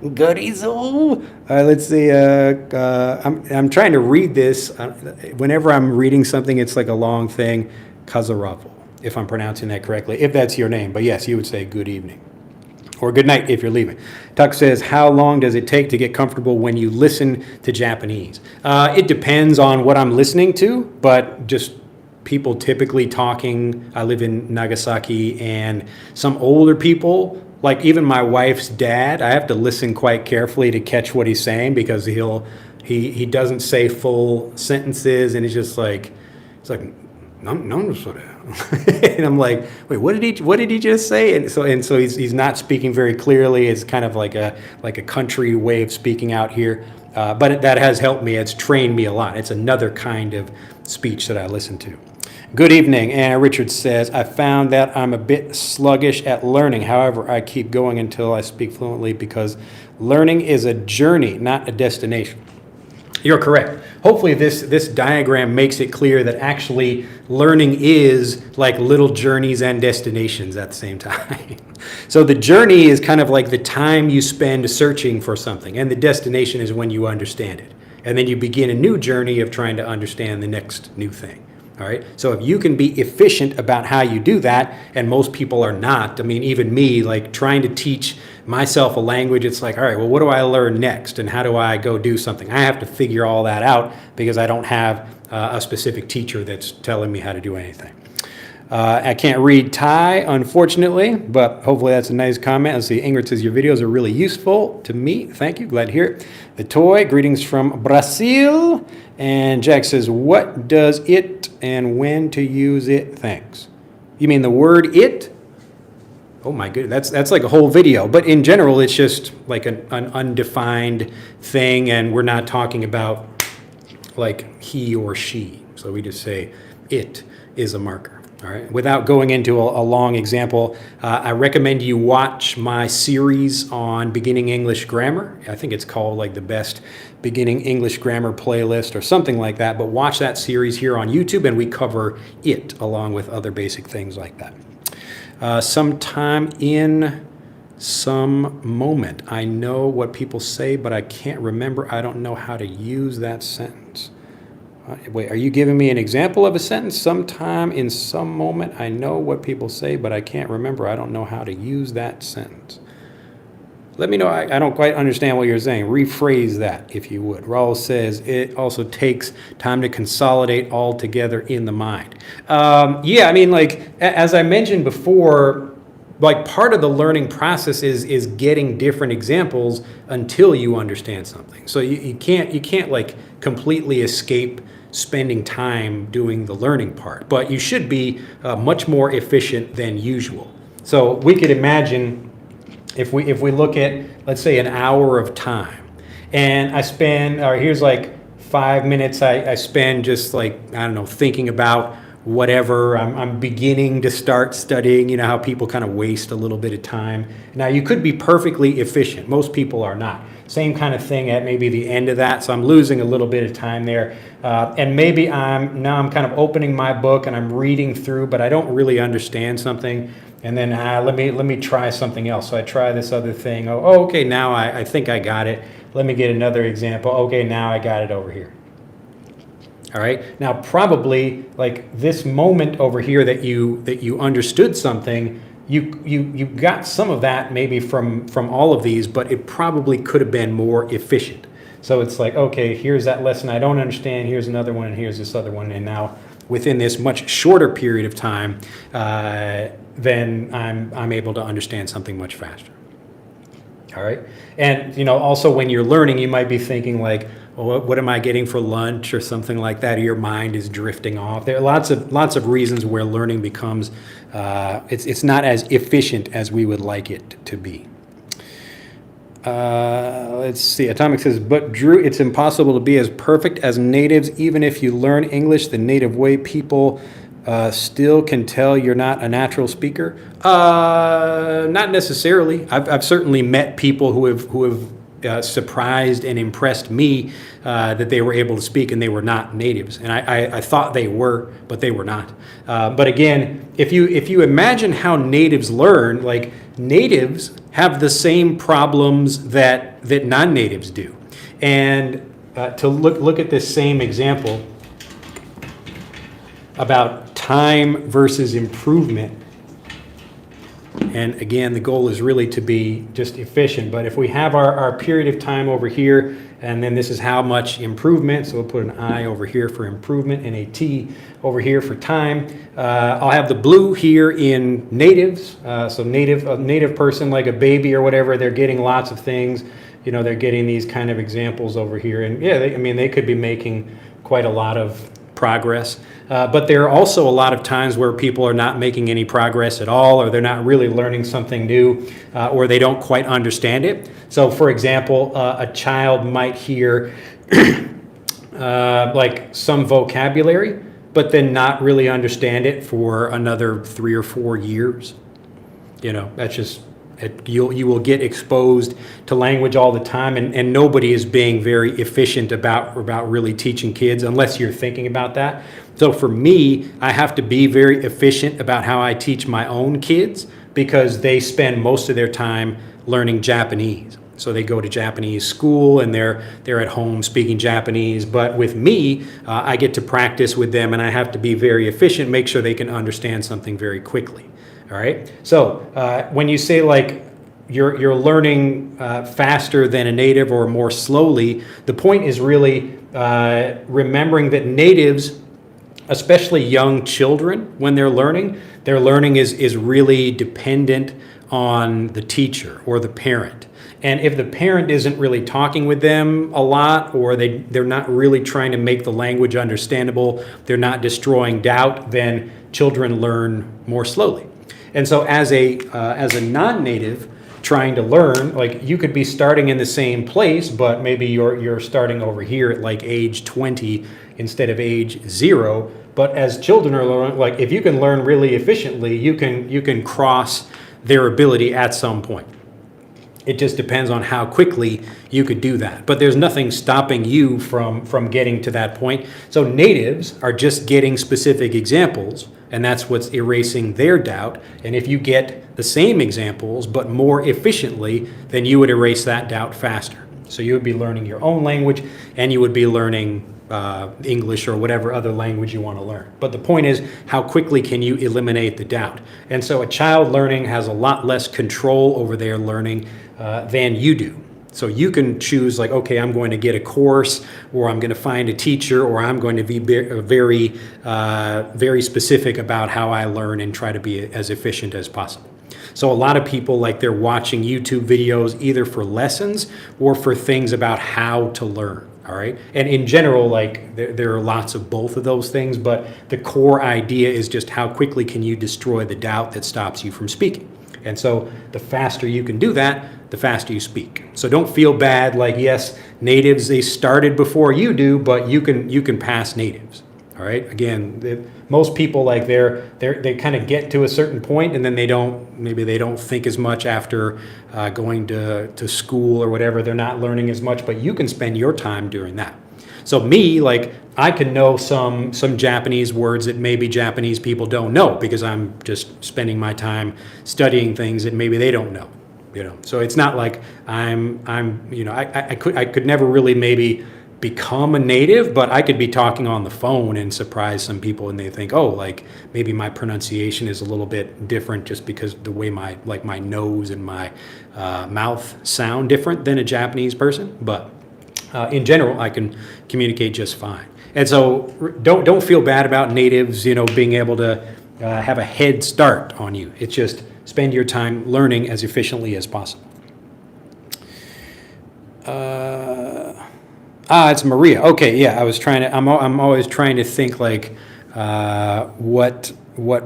Garizou. Let's see. I'm trying to read this. Whenever I'm reading something, it's like a long thing. Kazaravel, if I'm pronouncing that correctly, if that's your name. But yes, you would say good evening or good night if you're leaving. Tuck says, how long does it take to get comfortable when you listen to Japanese? It depends on what I'm listening to, but just people typically talking. I live in Nagasaki, and some older people, like even my wife's dad, I have to listen quite carefully to catch what he's saying, because he doesn't say full sentences, and it's like, And I'm like, wait, what did he just say? And so he's not speaking very clearly. It's kind of like a country way of speaking out here. But that has helped me. It's trained me a lot. It's another kind of speech that I listen to. Good evening. Anna Richards says, I found that I'm a bit sluggish at learning. However, I keep going until I speak fluently because learning is a journey, not a destination. You're correct. Hopefully this diagram makes it clear that actually learning is like little journeys and destinations at the same time. So the journey is kind of like the time you spend searching for something, and the destination is when you understand it. And then you begin a new journey of trying to understand the next new thing. All right. So if you can be efficient about how you do that, and most people are not, I mean, even me, like trying to teach myself a language, it's like, all right, well, what do I learn next? And how do I go do something? I have to figure all that out because I don't have a specific teacher that's telling me how to do anything. I can't read Thai, unfortunately, but hopefully that's a nice comment. Let's see, Ingrid says, your videos are really useful to me. Thank you, glad to hear it. The Toy, greetings from Brazil. And Jack says, what does it and when to use it? Thanks. You mean the word it? Oh my goodness, that's like a whole video. But in general, it's just like an undefined thing, and we're not talking about like he or she. So we just say it is a marker. All right. Without going into a long example, I recommend you watch my series on beginning English grammar. I think it's called like the best beginning English grammar playlist or something like that. But watch that series here on YouTube, and we cover it along with other basic things like that. Sometime in some moment, I know what people say, but I can't remember. I don't know how to use that sentence. Wait, are you giving me an example of a sentence? Sometime in some moment, I know what people say, but I can't remember. I don't know how to use that sentence. Let me know. I don't quite understand what you're saying. Rephrase that, if you would. Raul says, it also takes time to consolidate all together in the mind. Yeah, I mean, like, as I mentioned before, like part of the learning process is getting different examples until you understand something. So you can't like completely escape spending time doing the learning part, but you should be much more efficient than usual. So we could imagine if we look at, let's say, an hour of time, and I spend, or here's like 5 minutes I spend just like, I don't know, thinking about whatever, I'm beginning to start studying, you know how people kind of waste a little bit of time. Now you could be perfectly efficient. Most people are not. Same kind of thing at maybe the end of that. So I'm losing a little bit of time there. And maybe I'm kind of opening my book and I'm reading through, but I don't really understand something. And then let me try something else. So I try this other thing. Oh, okay, now I think I got it. Let me get another example. Okay, now I got it over here. All right. Now, probably like this moment over here that you understood something, you got some of that maybe from all of these, but it probably could have been more efficient. So it's like, okay, here's that lesson I don't understand. Here's another one, and here's this other one, and now within this much shorter period of time, then I'm able to understand something much faster. All right. And you know, also when you're learning, you might be thinking like, well, what am I getting for lunch or something like that? Or your mind is drifting off. There are lots of reasons where learning becomes it's not as efficient as we would like it to be. Let's see. Atomic says, but Drew, it's impossible to be as perfect as natives. Even if you learn English the native way, people still can tell you're not a natural speaker. Not necessarily. I've certainly met people who have surprised and impressed me that they were able to speak and they were not natives, and I thought they were, but they were not. But again, if you imagine how natives learn, like natives have the same problems that non-natives do, and to look at this same example about time versus improvement. And again, the goal is really to be just efficient. But if we have our period of time over here, and then this is how much improvement, so we'll put an I over here for improvement and a T over here for time. I'll have the blue here in natives. So a native person, like a baby or whatever, they're getting lots of things. You know, they're getting these kind of examples over here. And yeah, they could be making quite a lot of progress. But there are also a lot of times where people are not making any progress at all, or they're not really learning something new, or they don't quite understand it. So, for example, a child might hear like some vocabulary, but then not really understand it for another 3 or 4 years. That's just you will get exposed to language all the time, and nobody is being very efficient about really teaching kids unless you're thinking about that. So for me, I have to be very efficient about how I teach my own kids, because they spend most of their time learning Japanese. So they go to Japanese school and they're at home speaking Japanese. But with me, I get to practice with them, and I have to be very efficient, make sure they can understand something very quickly. All right. So when you say like you're learning faster than a native or more slowly, the point is really remembering that natives, especially young children, when their learning is really dependent on the teacher or the parent. And if the parent isn't really talking with them a lot, or they're not really trying to make the language understandable, they're not destroying doubt, then children learn more slowly. And so as a non-native trying to learn, like you could be starting in the same place, but maybe you're starting over here at like age 20 instead of age 0. But as children are learning, like if you can learn really efficiently, you can cross their ability at some point. It just depends on how quickly you could do that. But there's nothing stopping you from getting to that point. So natives are just getting specific examples, and that's what's erasing their doubt. And if you get the same examples but more efficiently, then you would erase that doubt faster. So you would be learning your own language, and you would be learning English or whatever other language you want to learn. But the point is, how quickly can you eliminate the doubt? And so a child learning has a lot less control over their learning than you do. So you can choose like, okay, I'm going to get a course, or I'm going to find a teacher, or I'm going to be very specific about how I learn and try to be as efficient as possible. So a lot of people, like, they're watching YouTube videos either for lessons or for things about how to learn. All right. And in general, like there are lots of both of those things, but the core idea is just how quickly can you destroy the doubt that stops you from speaking. And so the faster you can do that, the faster you speak. So don't feel bad. Like, yes, natives, they started before you do, but you can pass natives. All right. Again, most people, like they kind of get to a certain point, and then they don't think as much after going to school or whatever. They're not learning as much, but you can spend your time doing that. So me, like, I can know some Japanese words that maybe Japanese people don't know, because I'm just spending my time studying things that maybe they don't know. So it's not like I could never really maybe become a native, but I could be talking on the phone and surprise some people, and they think, oh, like maybe my pronunciation is a little bit different just because the way my nose and my mouth sound different than a Japanese person. But in general, I can communicate just fine. And so don't feel bad about natives, being able to have a head start on you. It's just spend your time learning as efficiently as possible. It's Maria. Okay, yeah. I'm always trying to think like what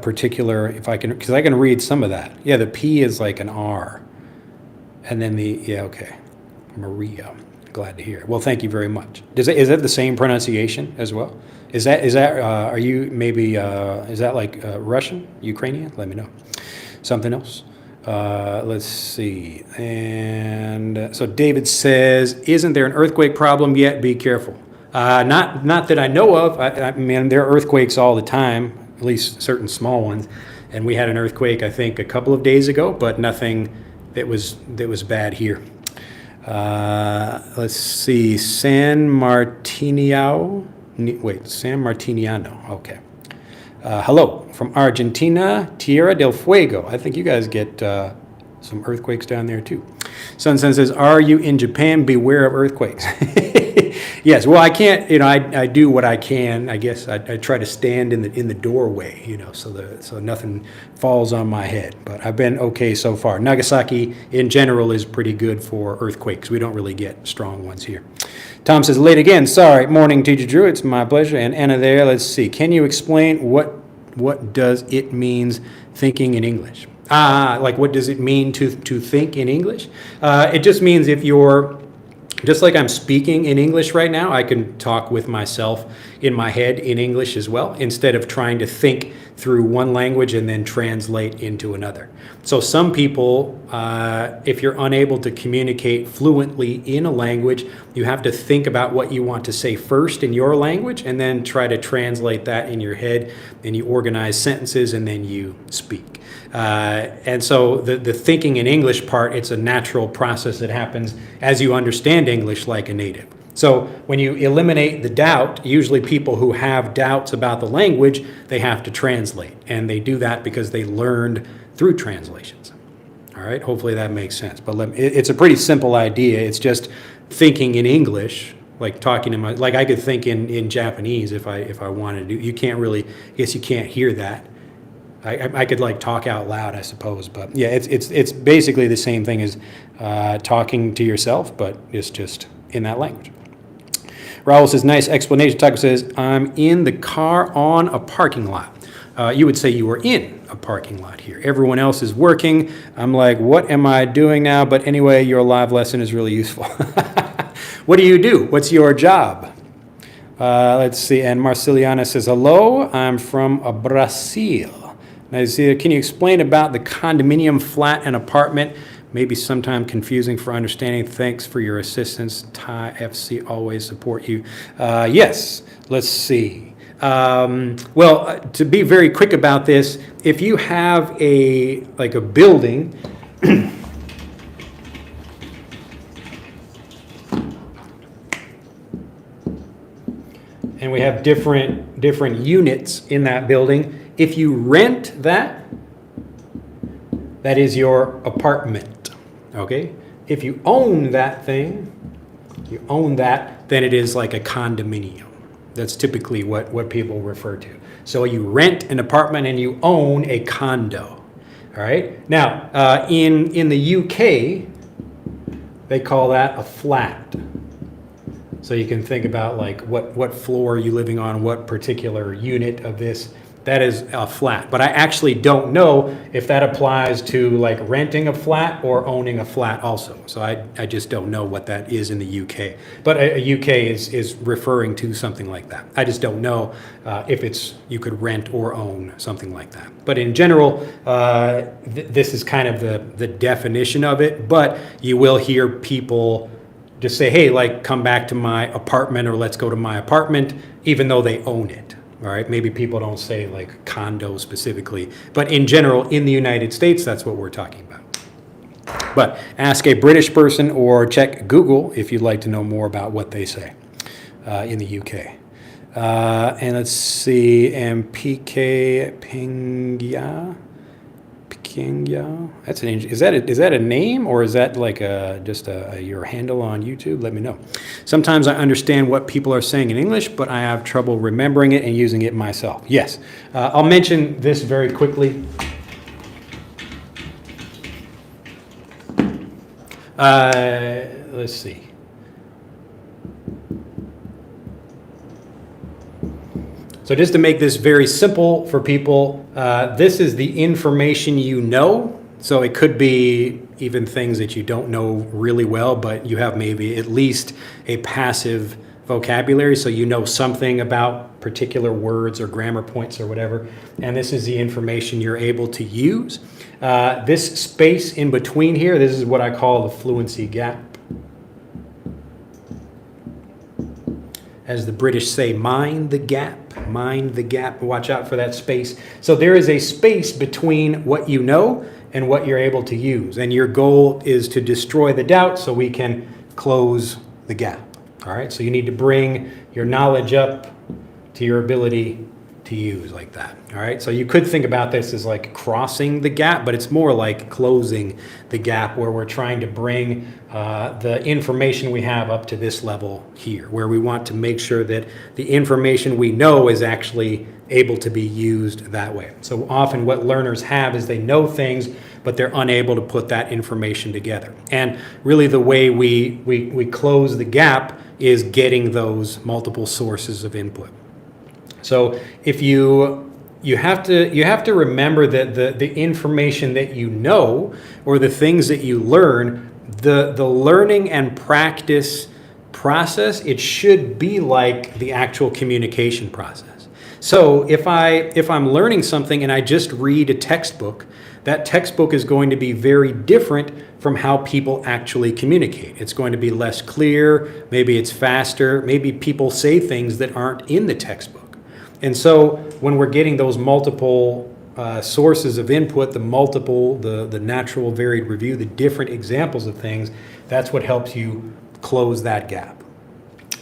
particular, if I can, because I can read some of that. Yeah, the P is like an R, and then okay, Maria. Glad to hear. Well, thank you very much. Is that the same pronunciation as well? Is that are you maybe is that like Russian, Ukrainian? Let me know. Something else. Let's see. And so David says, isn't there an earthquake problem yet? Be careful. Not that I know of. I mean, there are earthquakes all the time, at least certain small ones. And we had an earthquake, I think, a couple of days ago, but nothing that was bad here. Let's see. San Martiniano. Okay. Hello from Argentina, Tierra del Fuego. I think you guys get some earthquakes down there too. Sun says, are you in Japan? Beware of earthquakes. Yes, well, I can't, I do what I can. I guess I try to stand in the doorway, so nothing falls on my head. But I've been okay so far. Nagasaki, in general, is pretty good for earthquakes. We don't really get strong ones here. Tom says, late again. Sorry. Morning, Teacher Drew. It's my pleasure. And Anna there. Let's see. Can you explain what does it means thinking in English? Like what does it mean to think in English? It just means if you're, just like I'm speaking in English right now, I can talk with myself in my head in English as well, instead of trying to think through one language and then translate into another. So some people, if you're unable to communicate fluently in a language, you have to think about what you want to say first in your language and then try to translate that in your head, and you organize sentences and then you speak. And so the thinking in English part, it's a natural process that happens as you understand English like a native. So when you eliminate the doubt, usually people who have doubts about the language, they have to translate. And they do that because they learned through translations. All right, hopefully that makes sense. But it's a pretty simple idea. It's just thinking in English, like talking in like I could think in Japanese if I wanted to. You can't really, I guess you can't hear that. I could like talk out loud, I suppose, but yeah, it's basically the same thing as talking to yourself, but it's just in that language. Raul says, nice explanation. Taco says, I'm in the car on a parking lot. You would say you were in a parking lot here. Everyone else is working. I'm like, what am I doing now? But anyway, your live lesson is really useful. What do you do? What's your job? Let's see. And Marciliana says, hello, I'm from Brazil. Nazia, can you explain about the condominium, flat, and apartment? Maybe sometime confusing for understanding. Thanks for your assistance. Thai FC always support you. Yes, let's see. Well, to be very quick about this, if you have a building, and we have different units in that building. If you rent that is your apartment, okay? If you own that thing, then it is like a condominium. That's typically what people refer to. So you rent an apartment and you own a condo, all right? Now, in the UK, they call that a flat. So you can think about like what floor are you living on, what particular unit of this. That is a flat. But I actually don't know if that applies to like renting a flat or owning a flat also. So I just don't know what that is in the UK. But a UK is referring to something like that. I just don't know if you could rent or own something like that. But in general, this is kind of the definition of it. But you will hear people just say, hey, like come back to my apartment, or let's go to my apartment, even though they own it. All right, maybe people don't say like condo specifically, but in general, in the United States, that's what we're talking about. But ask a British person or check Google if you'd like to know more about what they say in the UK. And let's see, and PK Pingya. That's is that a name, or is that like just your handle on YouTube? Let me know. Sometimes I understand what people are saying in English, but I have trouble remembering it and using it myself. Yes, I'll mention this very quickly. Let's see. So just to make this very simple for people, this is the information you know. So it could be even things that you don't know really well, but you have maybe at least a passive vocabulary, so you know something about particular words or grammar points or whatever. And this is the information you're able to use. This space in between here, this is what I call the fluency gap. As the British say, mind the gap, watch out for that space. So there is a space between what you know and what you're able to use. And your goal is to destroy the doubt so we can close the gap. All right, so you need to bring your knowledge up to your ability to to use like that. All right. So you could think about this as like crossing the gap, but it's more like closing the gap, where we're trying to bring the information we have up to this level here, where we want to make sure that the information we know is actually able to be used that way. So often what learners have is they know things, but they're unable to put that information together. And really the way we close the gap is getting those multiple sources of input. So if you have to remember that the information that you know, or the things that you learn, the learning and practice process, it should be like the actual communication process. So if I'm learning something and I just read a textbook, that textbook is going to be very different from how people actually communicate. It's going to be less clear, maybe it's faster, maybe people say things that aren't in the textbook. And so when we're getting those multiple sources of input, the natural varied review, the different examples of things, that's what helps you close that gap.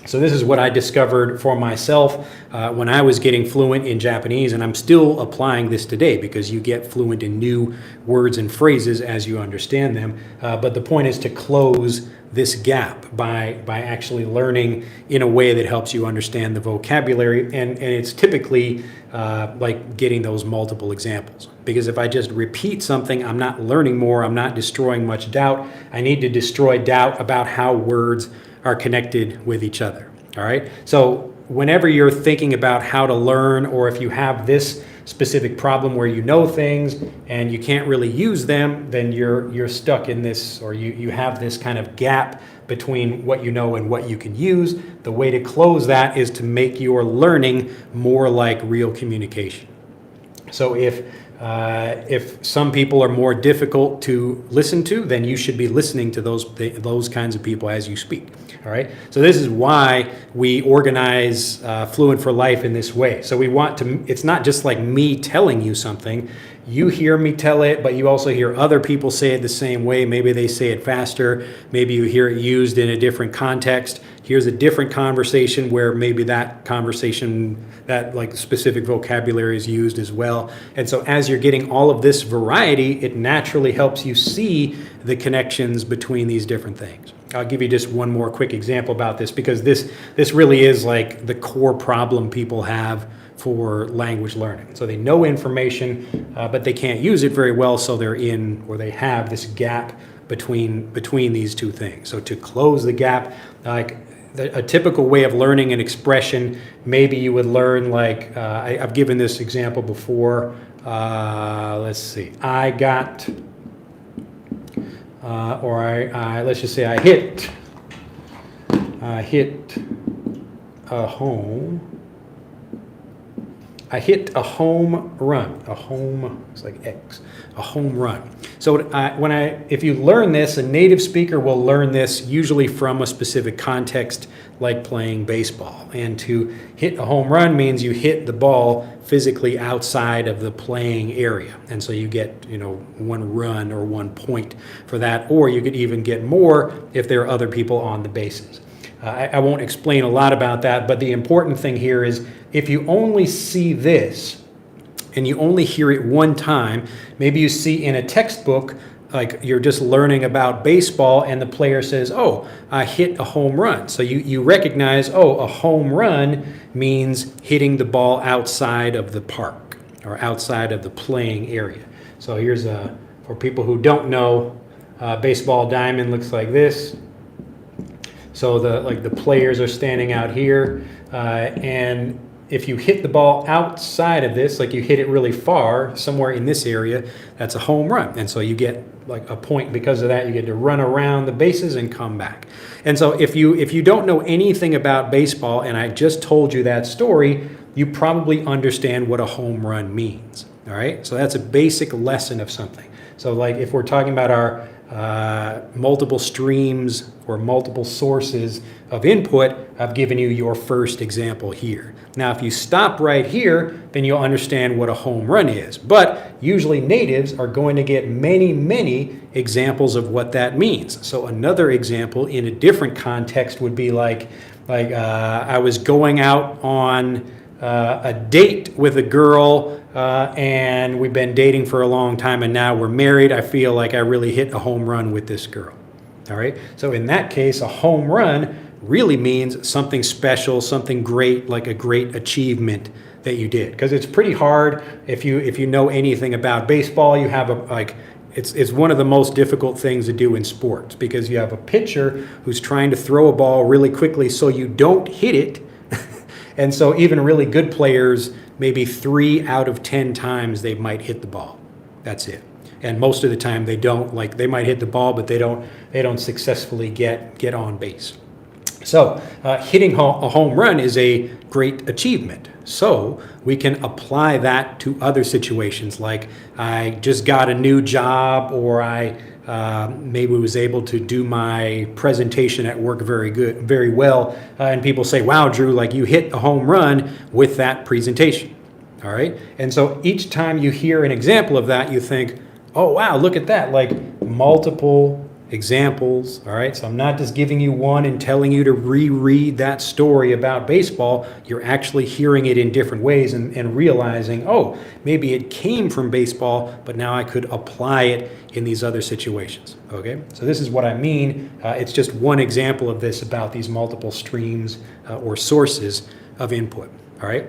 So this is what I discovered for myself when I was getting fluent in Japanese, and I'm still applying this today, because you get fluent in new words and phrases as you understand them. But the point is to close this gap by actually learning in a way that helps you understand the vocabulary, and it's typically like getting those multiple examples. Because if I just repeat something, I'm not learning more, I'm not destroying much doubt. I need to destroy doubt about how words are connected with each other. All right. So whenever you're thinking about how to learn, or if you have this specific problem where you know things and you can't really use them, then you're stuck in this, or you have this kind of gap between what you know and what you can use. The way to close that is to make your learning more like real communication. So if some people are more difficult to listen to, then you should be listening to those kinds of people as you speak. All right. So this is why we organize Fluent for Life in this way. So we want to. It's not just like me telling you something. You hear me tell it, but you also hear other people say it the same way. Maybe they say it faster. Maybe you hear it used in a different context. Here's a different conversation where maybe that conversation, that like specific vocabulary is used as well. And so as you're getting all of this variety, it naturally helps you see the connections between these different things. I'll give you just one more quick example about this, because this really is like the core problem people have for language learning. So they know information, but they can't use it very well, so they have this gap between these two things. So to close the gap, like a typical way of learning an expression, maybe you would learn like, I've given this example before. Let's see, I got, or I let's just say I hit a home. I hit a home run. A home, it's like X, a home run. So if you learn this, a native speaker will learn this usually from a specific context, like playing baseball. And to hit a home run means you hit the ball physically outside of the playing area. And so you get, one run or 1 point for that, or you could even get more if there are other people on the bases. I won't explain a lot about that, but the important thing here is if you only see this and you only hear it one time, maybe you see in a textbook, like you're just learning about baseball and the player says, oh, I hit a home run. So you recognize, oh, a home run means hitting the ball outside of the park or outside of the playing area. So here's for people who don't know, baseball diamond looks like this. So the players are standing out here, and if you hit the ball outside of this, like you hit it really far, somewhere in this area, that's a home run. And so you get like a point because of that. You get to run around the bases and come back. And so if you don't know anything about baseball, and I just told you that story, you probably understand what a home run means. All right, so that's a basic lesson of something. So like if we're talking about our multiple streams or multiple sources of input, I've given you your first example here. Now, if you stop right here, then you'll understand what a home run is. But usually natives are going to get many, many examples of what that means. So another example in a different context would be like I was going out on a date with a girl and we've been dating for a long time and now we're married, I feel like I really hit a home run with this girl. All right. So in that case, a home run really means something special, something great, like a great achievement that you did. Because it's pretty hard if you know anything about baseball. You have it's one of the most difficult things to do in sports because you have a pitcher who's trying to throw a ball really quickly so you don't hit it. And so even really good players, maybe 3 out of 10 times they might hit the ball. That's it. And most of the time they don't. Like they might hit the ball, but they don't successfully get on base. So hitting a home run is a great achievement. So we can apply that to other situations, like I just got a new job, or I maybe was able to do my presentation at work very well, and people say, "Wow, Drew, like you hit a home run with that presentation." All right, and so each time you hear an example of that, you think, "Oh, wow, look at that!" Like multiple examples. All right, so I'm not just giving you one and telling you to reread that story about baseball. You're actually hearing it in different ways and realizing, oh, maybe it came from baseball, but now I could apply it in these other situations. Okay, so this is what I mean. It's just one example of this about these multiple streams or sources of input. All right.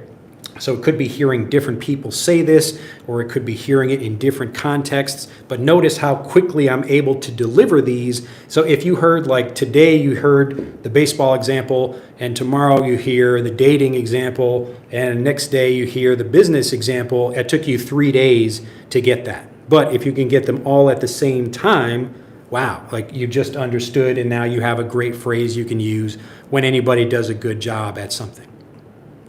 So it could be hearing different people say this, or it could be hearing it in different contexts. But notice how quickly I'm able to deliver these. So if you heard, like today you heard the baseball example, and tomorrow you hear the dating example, and next day you hear the business example, it took you 3 days to get that. But if you can get them all at the same time, wow, like you just understood, and now you have a great phrase you can use when anybody does a good job at something.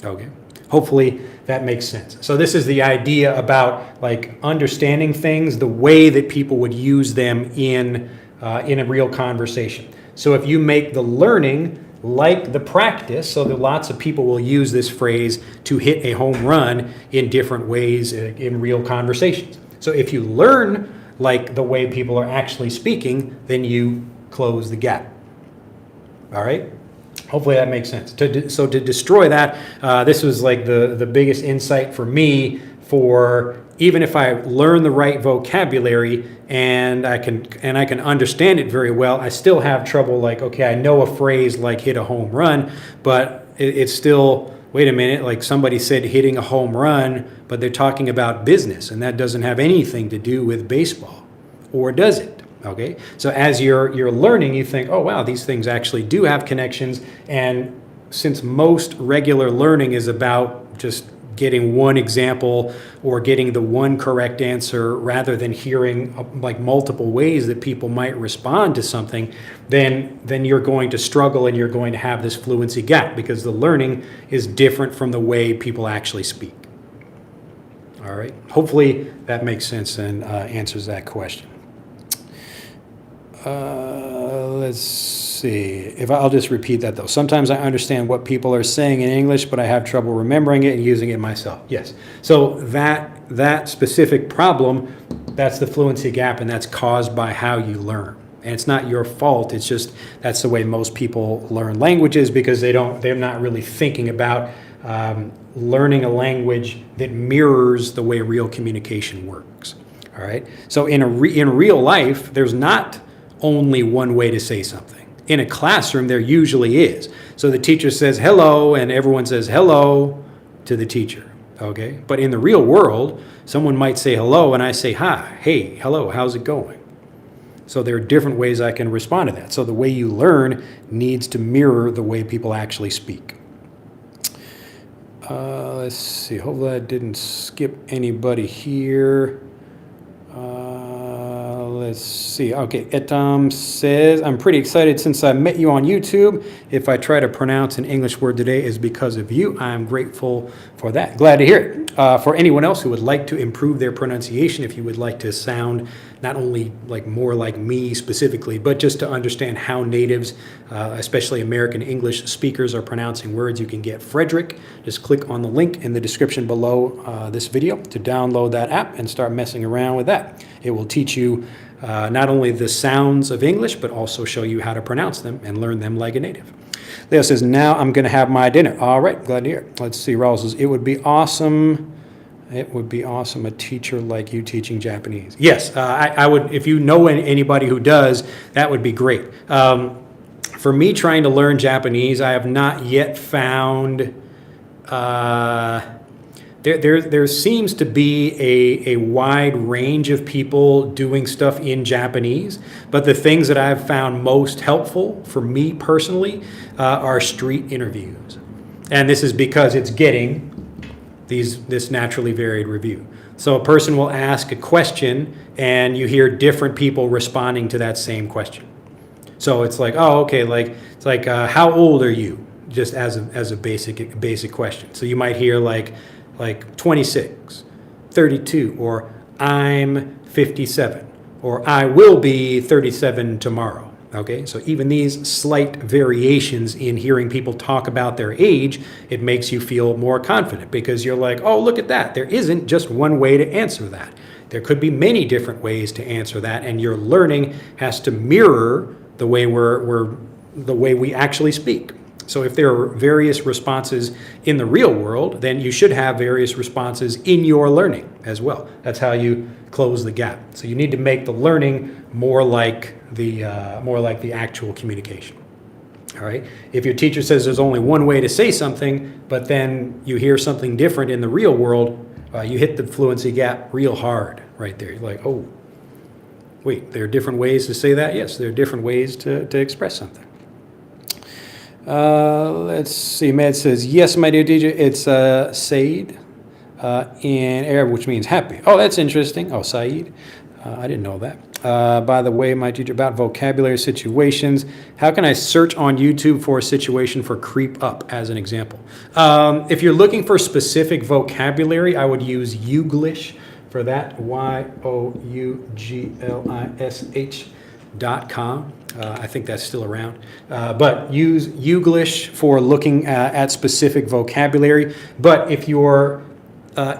Okay. Hopefully that makes sense. So this is the idea about like understanding things the way that people would use them in a real conversation. So if you make the learning like the practice, so that lots of people will use this phrase to hit a home run in different ways in real conversations. So if you learn like the way people are actually speaking, then you close the gap. All right? Hopefully that makes sense. So to destroy that, this was like the biggest insight for me, for even if I learn the right vocabulary and I can understand it very well, I still have trouble, like, okay, I know a phrase like hit a home run, but it's still, wait a minute, like somebody said hitting a home run, but they're talking about business, and that doesn't have anything to do with baseball, or does it? Okay, so as you're learning, you think, oh wow, these things actually do have connections. And since most regular learning is about just getting one example or getting the one correct answer rather than hearing like multiple ways that people might respond to something, then you're going to struggle and you're going to have this fluency gap because the learning is different from the way people actually speak. All right, hopefully that makes sense and answers that question. Let's see. I'll just repeat that though. Sometimes I understand what people are saying in English, but I have trouble remembering it and using it myself. Yes. So that specific problem, that's the fluency gap, and that's caused by how you learn. And it's not your fault. It's just that's the way most people learn languages, because they're not really thinking about learning a language that mirrors the way real communication works. All right. So in real life, there's not only one way to say something. In a classroom, there usually is. So the teacher says hello, and everyone says hello to the teacher. Okay? But in the real world, someone might say hello, and I say hi. Hey, hello, how's it going? So there are different ways I can respond to that. So the way you learn needs to mirror the way people actually speak. Let's see. Hopefully I didn't skip anybody here. Let's see. Okay, Etam says, I'm pretty excited since I met you on YouTube. If I try to pronounce an English word today, is because of you. I'm grateful for that. Glad to hear it. For anyone else who would like to improve their pronunciation, if you would like to sound not only like more like me specifically, but just to understand how natives, especially American English speakers, are pronouncing words, you can get Frederick. Just click on the link in the description below this video to download that app and start messing around with that. It will teach you not only the sounds of English, but also show you how to pronounce them and learn them like a native. Leo says, now I'm going to have my dinner. All right, glad to hear it. Let's see. Raul says, it would be awesome. It would be awesome, a teacher like you teaching Japanese. Yes, I would. If you know anybody who does, that would be great. For me, trying to learn Japanese, I have not yet found. There seems to be a wide range of people doing stuff in Japanese, but the things that I've found most helpful for me personally are street interviews, and this is because it's getting this naturally varied review. So a person will ask a question, and you hear different people responding to that same question. So it's like, oh, okay, it's like how old are you? Just as a basic question. So you might hear like 26, 32, or I'm 57, or I will be 37 tomorrow. Okay, so even these slight variations in hearing people talk about their age, it makes you feel more confident because you're like, oh, look at that. There isn't just one way to answer that. There could be many different ways to answer that, and your learning has to mirror the way the way we actually speak. So if there are various responses in the real world, then you should have various responses in your learning as well. That's how you close the gap. So you need to make the learning more like the actual communication. All right. If your teacher says there's only one way to say something, but then you hear something different in the real world, you hit the fluency gap real hard right there. You're like, oh, wait, there are different ways to say that? Yes, there are different ways to express something. Let's see. Med says, yes, my dear teacher, it's Said in Arab, which means happy. Oh, that's interesting. Oh, Saeed. I didn't know that. By the way, my teacher, about vocabulary situations, how can I search on YouTube for a situation for creep up as an example? If you're looking for specific vocabulary, I would use Youglish for that, youglish.com. I think that's still around. But use Youglish for looking at specific vocabulary. But if you're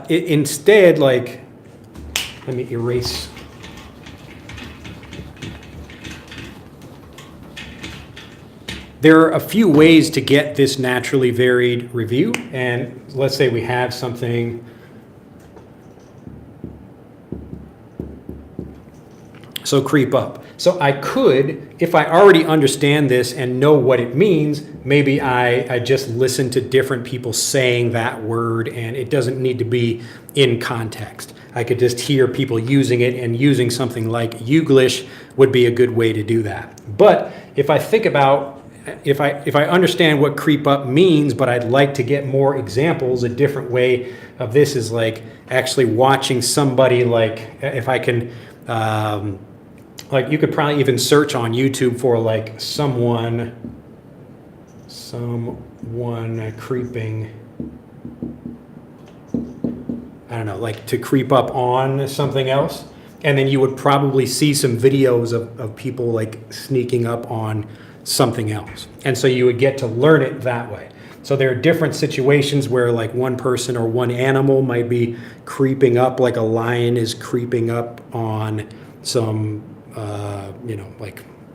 instead, let me erase. There are a few ways to get this naturally varied review. And let's say we have something. So creep up. So I could, if I already understand this and know what it means, maybe I just listen to different people saying that word, and it doesn't need to be in context. I could just hear people using it, and using something like Youglish would be a good way to do that. But if I think about, if I understand what creep up means, but I'd like to get more examples, a different way of this is like actually watching somebody, if I can, you could probably even search on YouTube for someone creeping, I don't know, to creep up on something else. And then you would probably see some videos of people sneaking up on something else. And so you would get to learn it that way. So there are different situations where one person or one animal might be creeping up, like a lion is creeping up on some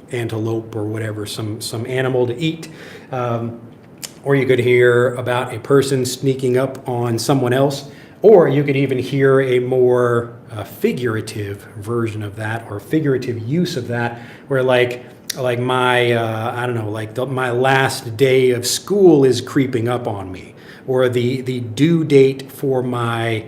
antelope or whatever, some animal to eat. Or you could hear about a person sneaking up on someone else, or you could even hear a more figurative version of that, or figurative use of that, where my my last day of school is creeping up on me, or the due date for my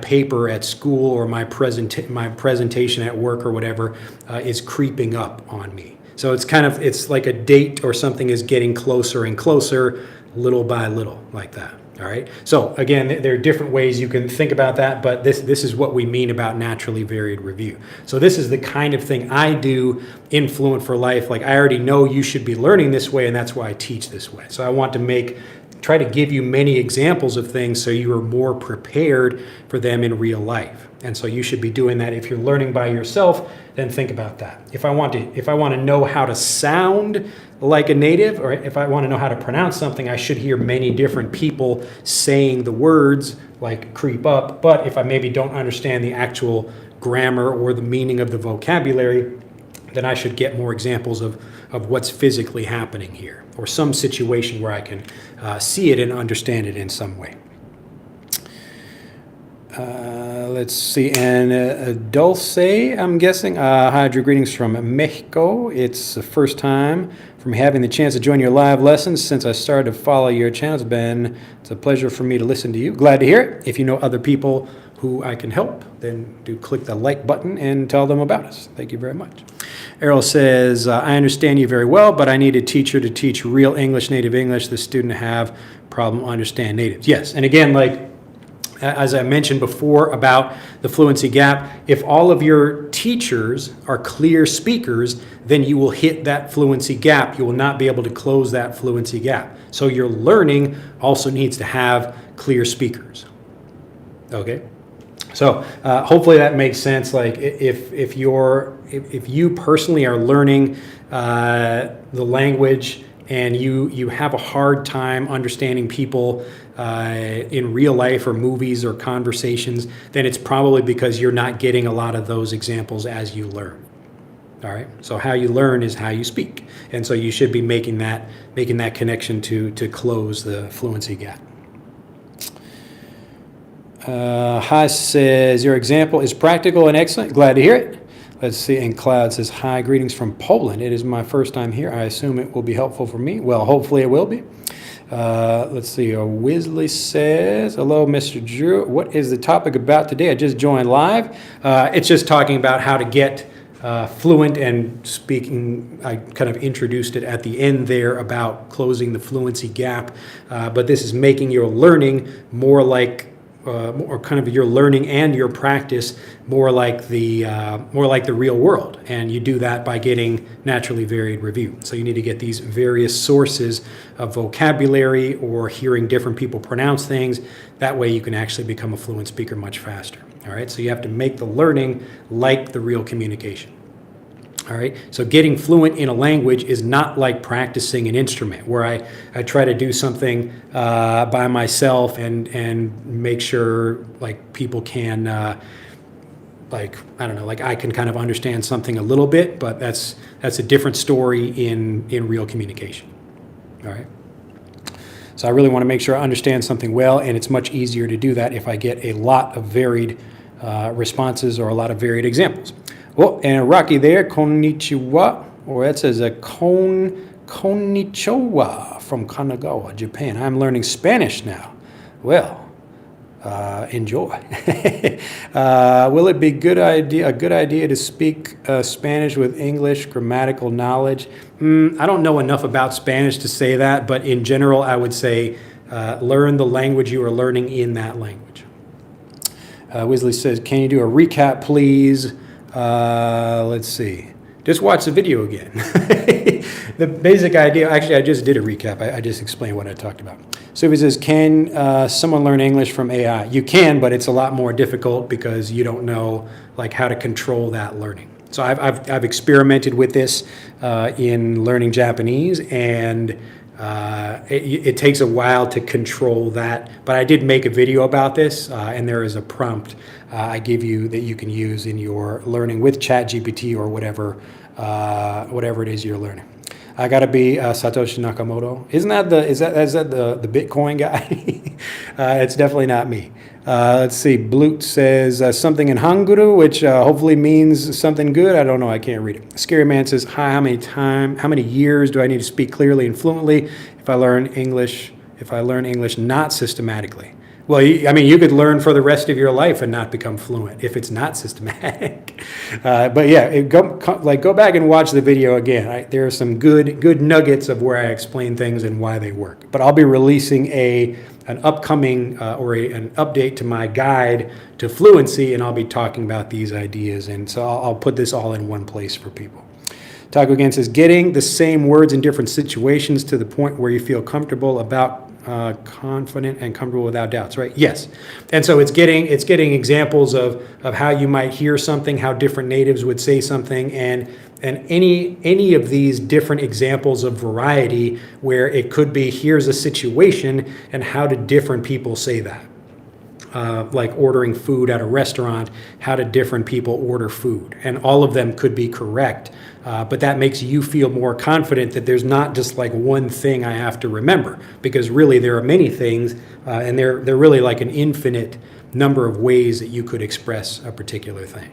paper at school, or my presentation at work or whatever is creeping up on me. So it's like a date or something is getting closer and closer, little by little, like that. All right. So again, there are different ways you can think about that, but this is what we mean about naturally varied review. So this is the kind of thing I do in Fluent for Life. I already know you should be learning this way, and that's why I teach this way. So I want to try to give you many examples of things so you are more prepared for them in real life. And so you should be doing that. If you're learning by yourself, then think about that. If I want to know how to sound like a native, or if I want to know how to pronounce something, I should hear many different people saying the words like creep up. But if I maybe don't understand the actual grammar or the meaning of the vocabulary, then I should get more examples of what's physically happening here, or some situation where I can see it and understand it in some way. Let's see, and Dulce, I'm guessing. Hi, Drew, greetings from Mexico. It's the first time from having the chance to join your live lessons since I started to follow your channel. It's a pleasure for me to listen to you. Glad to hear it. If you know other people who I can help, then do click the like button and tell them about us. Thank you very much. Errol says, I understand you very well, but I need a teacher to teach real English, native English. The student have problem understand natives. Yes, and again, like, as I mentioned before about the fluency gap, if all of your teachers are clear speakers, then you will hit that fluency gap. You will not be able to close that fluency gap. So your learning also needs to have clear speakers. Okay? So hopefully that makes sense. Like if you personally are learning the language and you have a hard time understanding people in real life or movies or conversations, then it's probably because you're not getting a lot of those examples as you learn. All right. So how you learn is how you speak, and so you should be making that connection to close the fluency gap. Hi says, your example is practical and excellent. Glad to hear it. Let's see, and Cloud says, hi, greetings from Poland. It is my first time here. I assume it will be helpful for me. Well, hopefully it will be. Let's see, Wisley says, hello, Mr. Drew. What is the topic about today? I just joined live. It's just talking about how to get fluent and speaking. I kind of introduced it at the end there about closing the fluency gap. But this is making your learning more like or kind of your learning and your practice more like the real world, and you do that by getting naturally varied review. So you need to get these various sources of vocabulary or hearing different people pronounce things. That way you can actually become a fluent speaker much faster. All right, so you have to make the learning like the real communication. All right, so getting fluent in a language is not like practicing an instrument where I try to do something by myself and make sure like people can like, I don't know, like I can kind of understand something a little bit, but that's a different story in real communication. All right. So I really want to make sure I understand something well, and it's much easier to do that if I get a lot of varied responses or a lot of varied examples. Oh, and Rocky there, konnichiwa, or that says a konnichiwa from Kanagawa, Japan. I'm learning Spanish now. Well, enjoy. Will it be a good idea to speak Spanish with English grammatical knowledge? I don't know enough about Spanish to say that, but in general, I would say learn the language you are learning in that language. Wisley says, can you do a recap, please? Let's see. Just watch the video again. The basic idea, actually, I just did a recap. I just explained what I talked about. So he says, can someone learn English from AI? You can, but it's a lot more difficult because you don't know like how to control that learning. So I've experimented with this in learning Japanese, and it takes a while to control that. But I did make a video about this, and there is a prompt I give you that you can use in your learning with ChatGPT or whatever it is you're learning. I gotta be Satoshi Nakamoto. Is that the Bitcoin guy? It's definitely not me. Let's see. Blut says something in Hanguru, which hopefully means something good. I don't know. I can't read it. Scary Man says, hi, how many years do I need to speak clearly and fluently if I learn English not systematically? Well, you could learn for the rest of your life and not become fluent if it's not systematic. But yeah, go back and watch the video again. Right? There are some good nuggets of where I explain things and why they work. But I'll be releasing an upcoming an update to my guide to fluency, and I'll be talking about these ideas. And so I'll put this all in one place for people. Taco again says, getting the same words in different situations to the point where you feel comfortable about confident and comfortable without doubts, right? Yes. And so it's getting examples of how you might hear something, how different natives would say something, and any of these different examples of variety where it could be, here's a situation and how do different people say that. like ordering food at a restaurant, how do different people order food? And all of them could be correct, but that makes you feel more confident that there's not just like one thing I have to remember, because really there are many things, and they're really like an infinite number of ways that you could express a particular thing.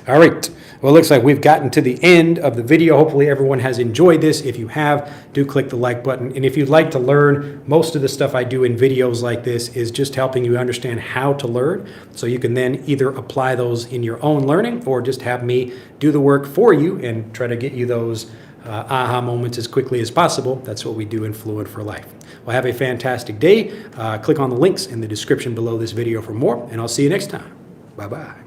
All right. Well, it looks like we've gotten to the end of the video. Hopefully everyone has enjoyed this. If you have, do click the like button. And if you'd like to learn, most of the stuff I do in videos like this is just helping you understand how to learn. So you can then either apply those in your own learning or just have me do the work for you and try to get you those aha moments as quickly as possible. That's what we do in Fluent for Life. Well, have a fantastic day. Click on the links in the description below this video for more, and I'll see you next time. Bye-bye.